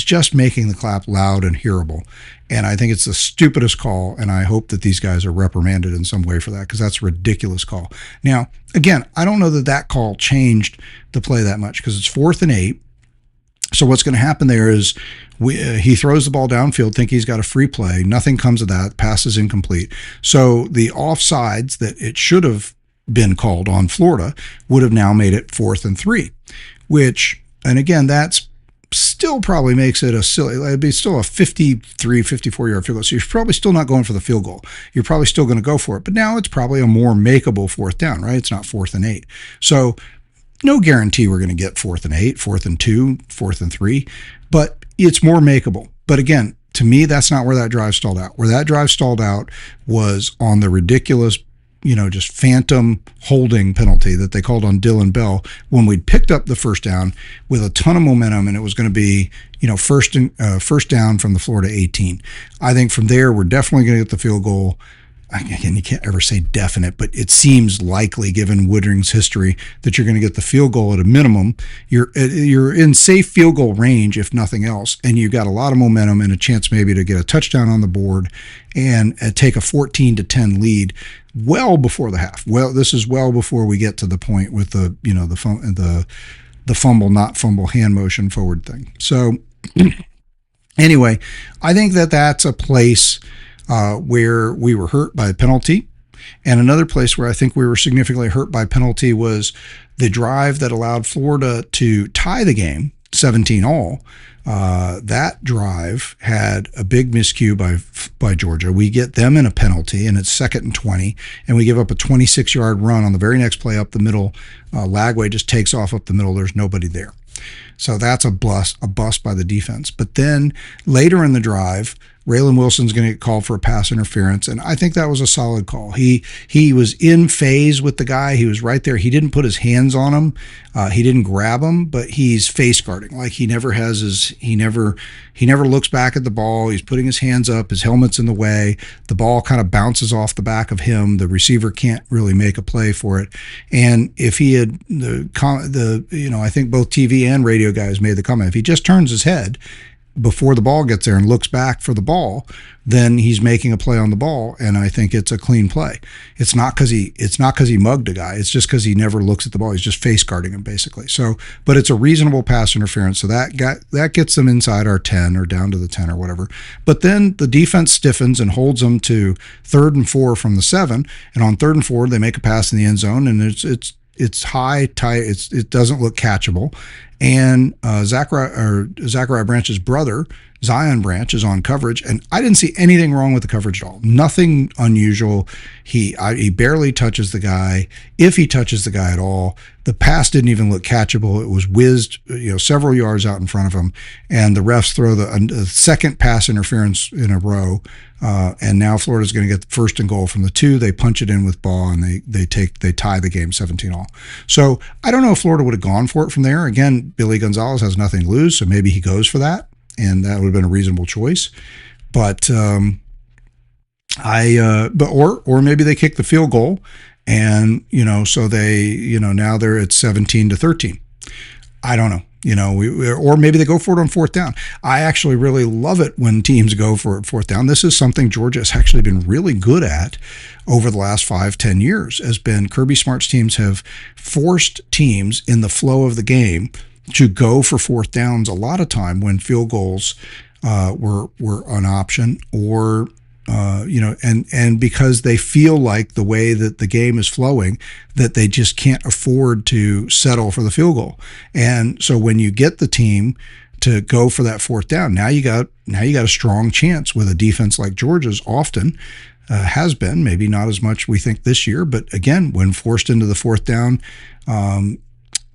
just making the clap loud and hearable. And I think it's the stupidest call, and I hope that these guys are reprimanded in some way for that because that's a ridiculous call. Now, again, I don't know that call changed the play that much because it's 4th and 8. So what's going to happen there is he throws the ball downfield, think he's got a free play. Nothing comes of that. Pass is incomplete. So the offsides that it should have been called on Florida would have now made it 4th and 3, and again, that's still probably makes it it'd be still a 53, 54-yard field goal. So you're probably still not going for the field goal. You're probably still going to go for it. But now it's probably a more makeable 4th down, right? It's not 4th and 8. So no guarantee we're going to get 4th and 8, 4th and 2, 4th and 3, but it's more makeable. But again, to me, that's not where that drive stalled out. Where that drive stalled out was on the ridiculous just phantom holding penalty that they called on Dylan Bell when we'd picked up the first down with a ton of momentum and it was going to be, first down from the Florida 18. I think from there, we're definitely going to get the field goal. Again, you can't ever say definite, but it seems likely given Woodring's history that you're going to get the field goal at a minimum. You're in safe field goal range, if nothing else, and you got a lot of momentum and a chance maybe to get a touchdown on the board and take a 14-10 lead well before the half. Well, this is well before we get to the point with the fumble, not fumble hand motion forward thing. So anyway, I think that's a place where we were hurt by a penalty. And another place where I think we were significantly hurt by penalty was the drive that allowed Florida to tie the game, 17-all. That drive had a big miscue by Georgia. We get them in a penalty, and it's 2nd and 20, and we give up a 26-yard run on the very next play up the middle. Lagway just takes off up the middle. There's nobody there. So that's a bust by the defense. But then later in the drive, Raylan Wilson's going to get called for a pass interference, and I think that was a solid call. He was in phase with the guy. He was right there. He didn't put his hands on him. He didn't grab him, but he's face guarding. Like he never looks back at the ball. He's putting his hands up. His helmet's in the way. The ball kind of bounces off the back of him. The receiver can't really make a play for it. And if he had I think both TV and radio guys made the comment, if he just turns his head before the ball gets there and looks back for the ball, then he's making a play on the ball, and I think it's a clean play. It's not because he mugged a guy. It's just because he never looks at the ball. He's just face guarding him basically. So, but it's a reasonable pass interference. So that gets them inside our 10 or down to the 10 or whatever. But then the defense stiffens and holds them to 3rd and 4 from the 7, and on 3rd and 4 they make a pass in the end zone, and it's high, tight. It doesn't look catchable. And Zachariah Branch's brother, Zion Branch, is on coverage, and I didn't see anything wrong with the coverage at all. Nothing unusual. He barely touches the guy. If he touches the guy at all, the pass didn't even look catchable. It was whizzed, several yards out in front of him, and the refs throw the second pass interference in a row. And now Florida's going to get the 1st and goal from the 2. They punch it in with ball, and they tie the game 17-all. So I don't know if Florida would have gone for it from there. Again, Billy Gonzalez has nothing to lose, so maybe he goes for that, and that would have been a reasonable choice. But or maybe they kick the field goal, and so they now they're at 17-13. I don't know. Or maybe they go for it on 4th down. I actually really love it when teams go for it 4th down. This is something Georgia has actually been really good at over the last 5-10 years. Kirby Smart's teams have forced teams in the flow of the game to go for 4th downs a lot of time when field goals were an option, or and because they feel like the way that the game is flowing, that they just can't afford to settle for the field goal. And so when you get the team to go for that fourth down, now you got a strong chance with a defense like Georgia's often has been, maybe not as much we think this year, but again, when forced into the fourth down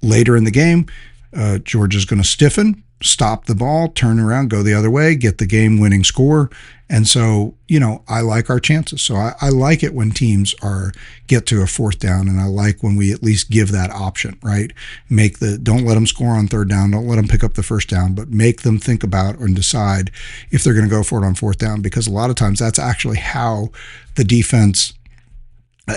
later in the game, Georgia's going to stiffen, stop the ball, turn around, go the other way, get the game-winning score. And so, I like our chances. So I like it when teams get to a fourth down, and I like when we at least give that option, right? Don't let them score on third down, don't let them pick up the first down, but make them think about and decide if they're going to go for it on fourth down, because a lot of times that's actually how the defense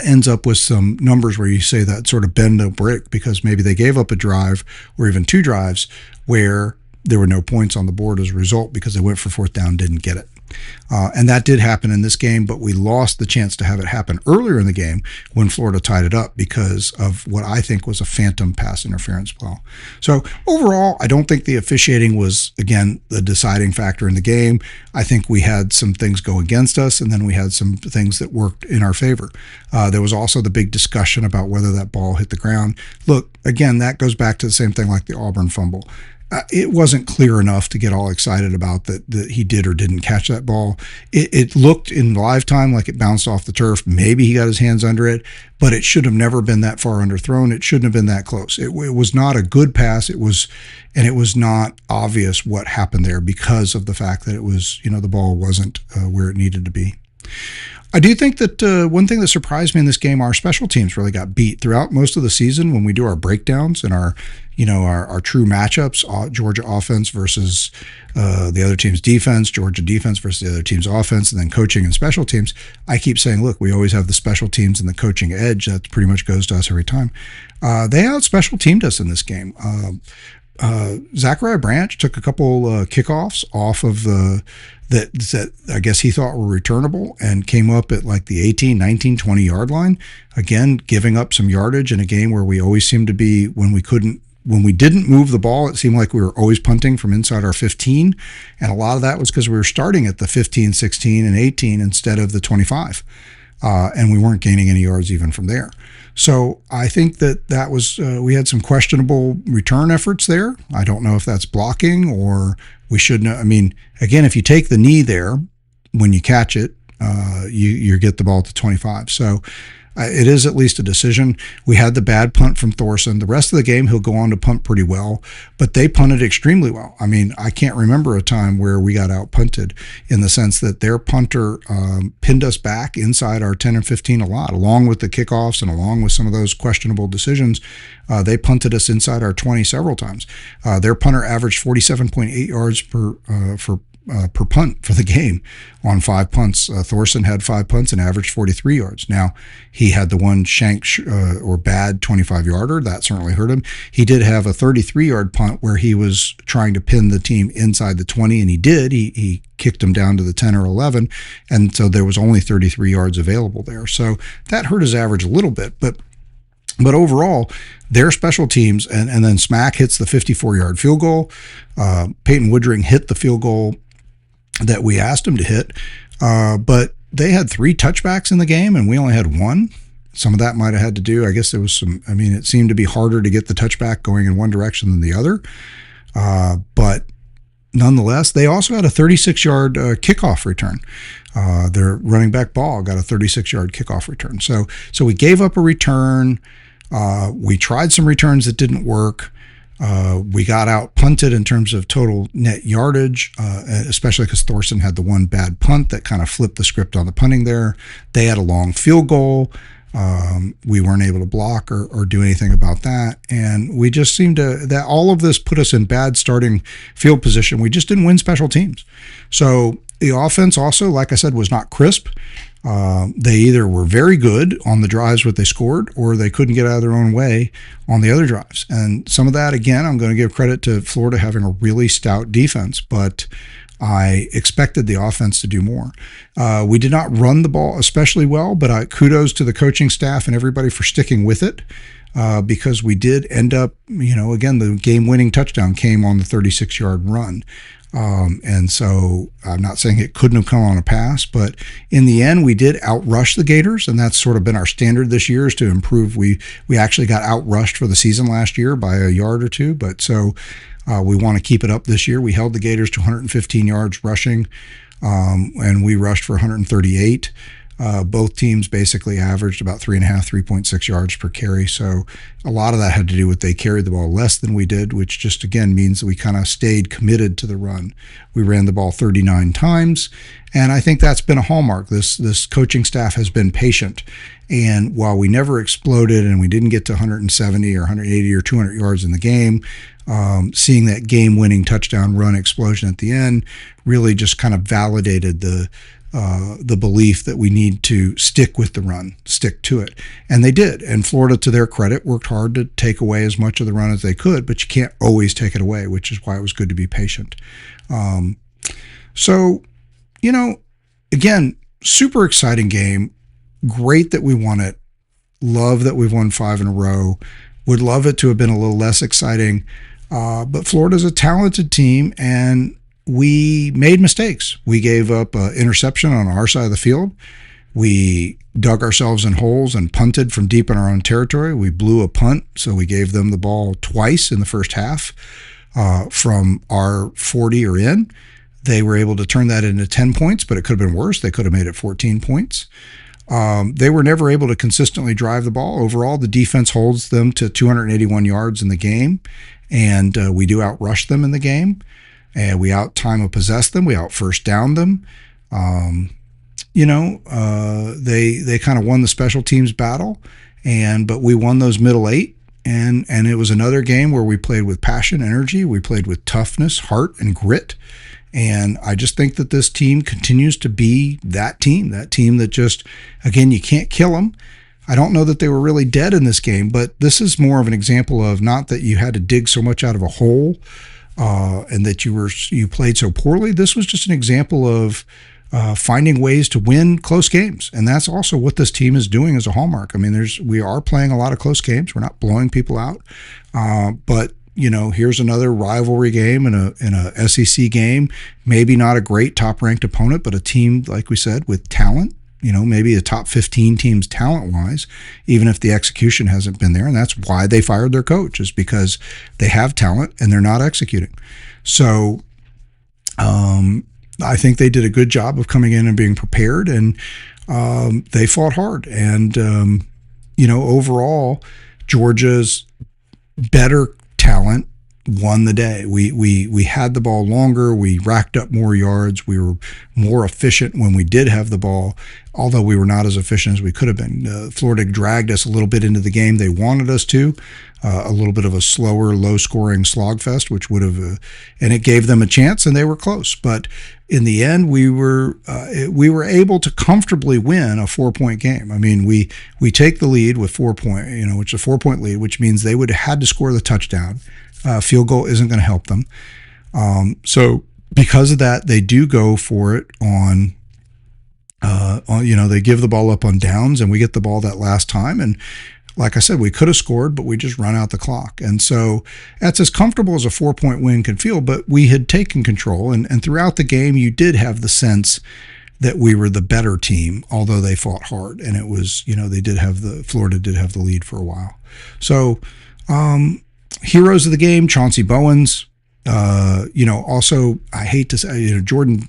ends up with some numbers where you say that sort of bend no break, because maybe they gave up a drive or even two drives where there were no points on the board as a result because they went for fourth down, didn't get it. And that did happen in this game, but we lost the chance to have it happen earlier in the game when Florida tied it up because of what I think was a phantom pass interference call. So overall, I don't think the officiating was, again, the deciding factor in the game. I think we had some things go against us, and then we had some things that worked in our favor. There was also the big discussion about whether that ball hit the ground. Look, again, that goes back to the same thing like the Auburn fumble. It wasn't clear enough to get all excited about that he did or didn't catch that ball. It looked in live time like it bounced off the turf. Maybe he got his hands under it, but it should have never been that far underthrown. It shouldn't have been that close. It was not a good pass. It was not obvious what happened there because of the fact that it was, the ball wasn't where it needed to be. I do think that one thing that surprised me in this game, our special teams really got beat throughout most of the season when we do our breakdowns and our true matchups, Georgia offense versus the other team's defense, Georgia defense versus the other team's offense, and then coaching and special teams. I keep saying, look, we always have the special teams and the coaching edge. That pretty much goes to us every time. They out special teamed us in this game. Zachariah Branch took a couple kickoffs off of that I guess he thought were returnable and came up at like the 18, 19, 20 yard line. Again, giving up some yardage in a game where we always seemed to be, when we didn't move the ball, it seemed like we were always punting from inside our 15. And a lot of that was because we were starting at the 15, 16, and 18 instead of the 25. And we weren't gaining any yards even from there. So I think that was, we had some questionable return efforts there. I don't know if that's blocking or we should know. I mean, again, if you take the knee there, when you catch it, you get the ball at the 25. So it is at least a decision. We had the bad punt from Thorson. The rest of the game, he'll go on to punt pretty well, but they punted extremely well. I mean, I can't remember a time where we got out punted in the sense that their punter pinned us back inside our 10 and 15 a lot, along with the kickoffs and along with some of those questionable decisions. They punted us inside our 20 several times. Their punter averaged 47.8 yards per punt for the game on 5 punts. Thorson had 5 punts and averaged 43 yards. Now, he had the one shank or bad 25-yarder. That certainly hurt him. He did have a 33-yard punt where he was trying to pin the team inside the 20, and he did. He kicked him down to the 10 or 11, and so there was only 33 yards available there. So that hurt his average a little bit, but overall, their special teams, and then Smack hits the 54-yard field goal. Peyton Woodring hit the field goal that we asked him to hit, but they had 3 touchbacks in the game, and we only had 1. Some of that might have had to do, I guess there was some, I mean, it seemed to be harder to get the touchback going in one direction than the other, but nonetheless, they also had a 36-yard kickoff return. Their running back Ball got a 36-yard kickoff return. So we gave up a return. We tried some returns that didn't work. We got out punted in terms of total net yardage, especially because Thorson had the one bad punt that kind of flipped the script on the punting there. They had a long field goal. We weren't able to block or do anything about that. And we just seemed that all of this put us in bad starting field position. We just didn't win special teams. So the offense also, like I said, was not crisp. They either were very good on the drives what they scored, or they couldn't get out of their own way on the other drives. And some of that, again, I'm going to give credit to Florida having a really stout defense, but I expected the offense to do more. We did not run the ball especially well, but kudos to the coaching staff and everybody for sticking with it, because we did end up, again, the game-winning touchdown came on the 36-yard run. And so I'm not saying it couldn't have come on a pass, but in the end, we did outrush the Gators, and that's sort of been our standard this year, is to improve. We actually got outrushed for the season last year by a yard or two, but so we want to keep it up this year. We held the Gators to 115 yards rushing, and we rushed for 138. Both teams basically averaged about 3.6 yards per carry. So a lot of that had to do with they carried the ball less than we did, which just again means that we kind of stayed committed to the run. We ran the ball 39 times, and I think that's been a hallmark. This coaching staff has been patient. And while we never exploded and we didn't get to 170 or 180 or 200 yards in the game, seeing that game-winning touchdown run explosion at the end really just kind of validated the belief that we need to stick with the run, stick to it. And they did. And Florida, to their credit, worked hard to take away as much of the run as they could, but you can't always take it away, which is why it was good to be patient. So, again, super exciting game. Great that we won it. Love that we've won 5 in a row. Would love it to have been a little less exciting. But Florida's a talented team, and we made mistakes. We gave up an interception on our side of the field. We dug ourselves in holes and punted from deep in our own territory. We blew a punt, so we gave them the ball twice in the first half from our 40 or in. They were able to turn that into 10 points, but it could have been worse. They could have made it 14 points. They were never able to consistently drive the ball. Overall, the defense holds them to 281 yards in the game, and we do outrush them in the game. And we out time of possess them. We out first down them. They kind of won the special teams battle, but we won those middle 8. And it was another game where we played with passion, energy. We played with toughness, heart, and grit. And I just think that this team continues to be that team that just, again, you can't kill them. I don't know that they were really dead in this game, but this is more of an example of not that you had to dig so much out of a hole, and that you played so poorly. This was just an example of finding ways to win close games, and that's also what this team is doing as a hallmark. I mean, we are playing a lot of close games. We're not blowing people out, but here's another rivalry game in a SEC game. Maybe not a great top-ranked opponent, but a team, like we said, with talent. Maybe a top 15 teams talent-wise, even if the execution hasn't been there. And that's why they fired their coach, is because they have talent and they're not executing. So I think they did a good job of coming in and being prepared, and they fought hard. And, overall, Georgia's better talent won the day. We had the ball longer. We racked up more yards. We were more efficient when we did have the ball, although we were not as efficient as we could have been. Florida dragged us a little bit into the game. They wanted us to. A little bit of a slower, low-scoring slogfest, which would have, and it gave them a chance, and they were close. But in the end, we were able to comfortably win a 4-point game. I mean, we take the lead with 4 point, which is a 4-point lead, which means they would have had to score the touchdown. Field goal isn't going to help them. So because of that, they do go for it on they give the ball up on downs, and we get the ball that last time. And like I said, we could have scored, but we just run out the clock. And so that's as comfortable as a 4-point win can feel, but we had taken control. And throughout the game, you did have the sense that we were the better team, although they fought hard. And it was, Florida did have the lead for a while. So, heroes of the game, Chauncey Bowens, also, I hate to say, Jordan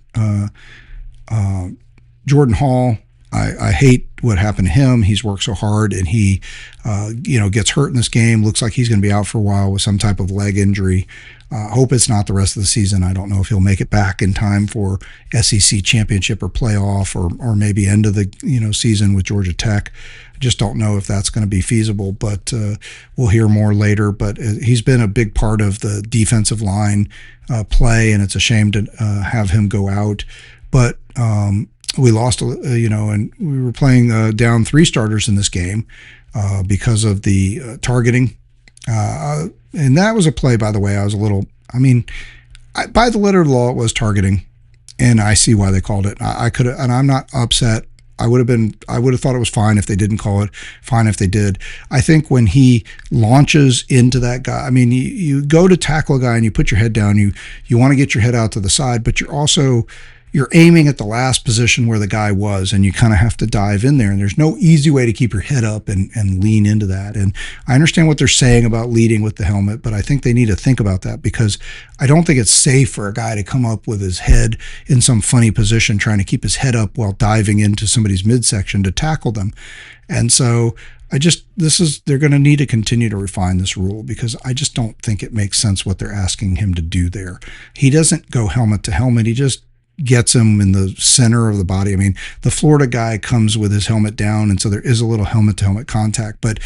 Hall, I hate what happened to him. He's worked so hard, and he, gets hurt in this game. Looks like he's going to be out for a while with some type of leg injury. Hope it's not the rest of the season. I don't know if he'll make it back in time for SEC championship or playoff, or maybe end of the season with Georgia Tech. I just don't know if that's going to be feasible, but we'll hear more later. But he's been a big part of the defensive line play, and it's a shame to have him go out. But we lost, and we were playing down 3 starters in this game because of the targeting. And that was a play, by the way, by the letter of the law, it was targeting, and I see why they called it. I could have, and I'm not upset I would have thought it was fine if they didn't call it, fine if they did. I think when he launches into that guy, I mean, you go to tackle a guy and you put your head down, you want to get your head out to the side, but you're aiming at the last position where the guy was, and you kind of have to dive in there. And there's no easy way to keep your head up and lean into that. And I understand what they're saying about leading with the helmet, but I think they need to think about that, because I don't think it's safe for a guy to come up with his head in some funny position, trying to keep his head up while diving into somebody's midsection to tackle them. And so they're going to need to continue to refine this rule, because I just don't think it makes sense what they're asking him to do there. He doesn't go helmet to helmet. He just gets him in the center of the body. I mean, the Florida guy comes with his helmet down, and so there is a little helmet-to-helmet contact. But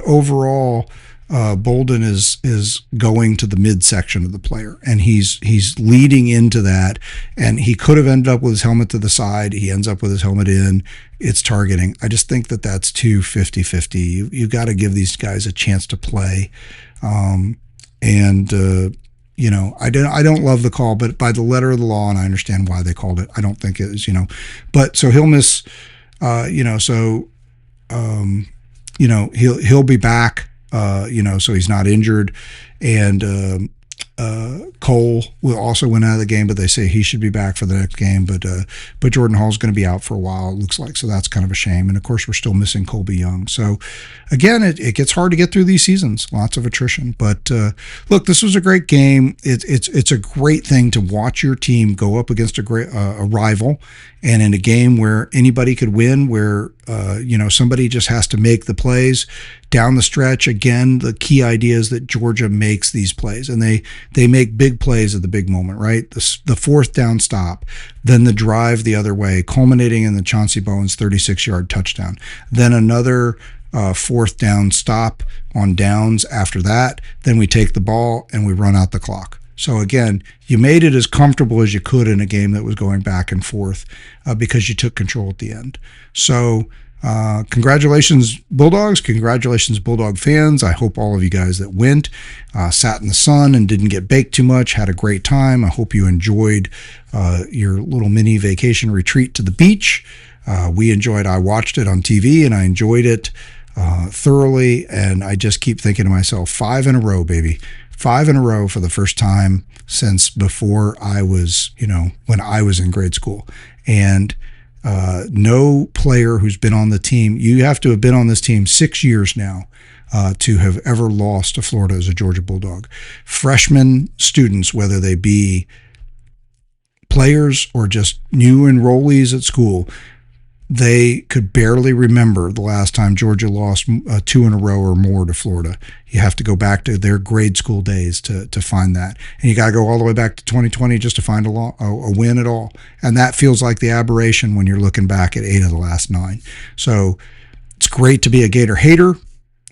overall, Bolden is going to the midsection of the player, and he's leading into that. And he could have ended up with his helmet to the side. He ends up with his helmet in. It's targeting. I just think that that's too 50-50. You got to give these guys a chance to play, I don't love the call, but by the letter of the law, and I understand why they called it, I don't think it is, but so he'll miss, he'll be back, so he's not injured. And Cole will also went out of the game, but they say he should be back for the next game. But Jordan Hall's going to be out for a while, it looks like. So that's kind of a shame. And of course, we're still missing Colby Young. So again, it gets hard to get through these seasons. Lots of attrition. But look, this was a great game. It's a great thing to watch your team go up against a rival, and in a game where anybody could win, where somebody just has to make the plays down the stretch. Again, the key idea is that Georgia makes these plays, and they make big plays at the big moment, right? The fourth down stop, then the drive the other way, culminating in the Chauncey Bowens 36-yard touchdown, then another fourth down stop on downs after that. Then we take the ball and we run out the clock. So again, you made it as comfortable as you could in a game that was going back and forth, because you took control at the end. So congratulations, Bulldogs. Congratulations, Bulldog fans. I hope all of you guys that went, sat in the sun and didn't get baked too much, had a great time. I hope you enjoyed your little mini vacation retreat to the beach. I watched it on TV and I enjoyed it thoroughly. And I just keep thinking to myself, 5 in a row, baby. 5 in a row for the first time since before I was, when I was in grade school. And no player who's been on the team, you have to have been on this team 6 years now to have ever lost to Florida as a Georgia Bulldog. Freshman students, whether they be players or just new enrollees at school, they could barely remember the last time Georgia lost 2 in a row or more to Florida. You have to go back to their grade school days to find that. And you got to go all the way back to 2020 just to find a win at all. And that feels like the aberration when you're looking back at 8 of the last 9. So it's great to be a Gator hater.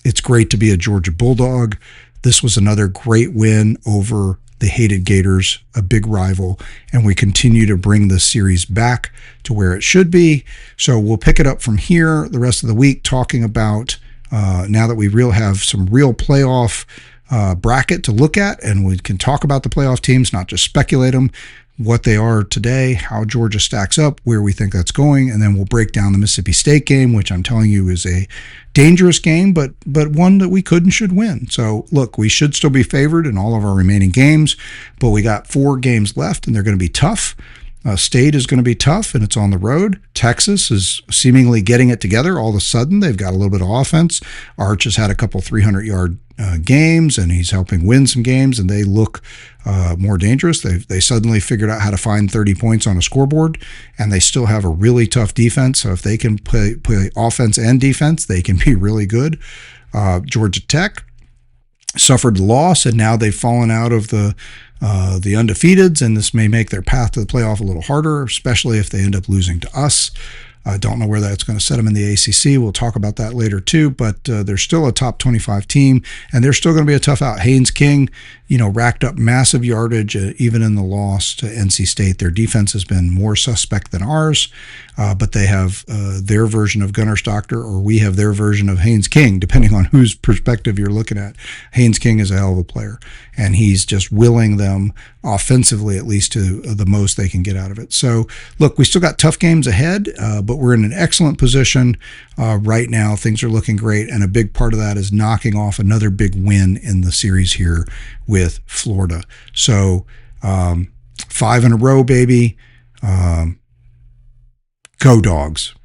It's great to be a Georgia Bulldog. This was another great win over the hated Gators, a big rival, and we continue to bring this series back to where it should be. So we'll pick it up from here the rest of the week, talking about now that we have some real playoff bracket to look at, and we can talk about the playoff teams, not just speculate them, what they are today, how Georgia stacks up, where we think that's going, and then we'll break down the Mississippi State game, which I'm telling you is a dangerous game, but one that we could and should win. So look, we should still be favored in all of our remaining games, but we got 4 games left, and they're going to be tough. State is going to be tough, and it's on the road. Texas is seemingly getting it together. All of a sudden, they've got a little bit of offense. Arch has had a couple 300-yard games, and he's helping win some games, and they look more dangerous. They suddenly figured out how to find 30 points on a scoreboard, and they still have a really tough defense. So if they can play offense and defense, they can be really good. Georgia Tech suffered loss, and now they've fallen out of the undefeateds, and this may make their path to the playoff a little harder, especially if they end up losing to us. I don't know where that's going to set them in the ACC. We'll talk about that later too, but they're still a top 25 team, and they're still going to be a tough out. Haynes King, racked up massive yardage even in the loss to NC State. Their defense has been more suspect than ours, but they have their version of Gunnar Stockton, or we have their version of Haynes King, depending on whose perspective you're looking at. Haynes King is a hell of a player, and he's just willing them offensively, at least, to the most they can get out of it. So look, we still got tough games ahead, but but we're in an excellent position right now. Things are looking great, and a big part of that is knocking off another big win in the series here with Florida. So 5 in a row, baby. Go Dogs.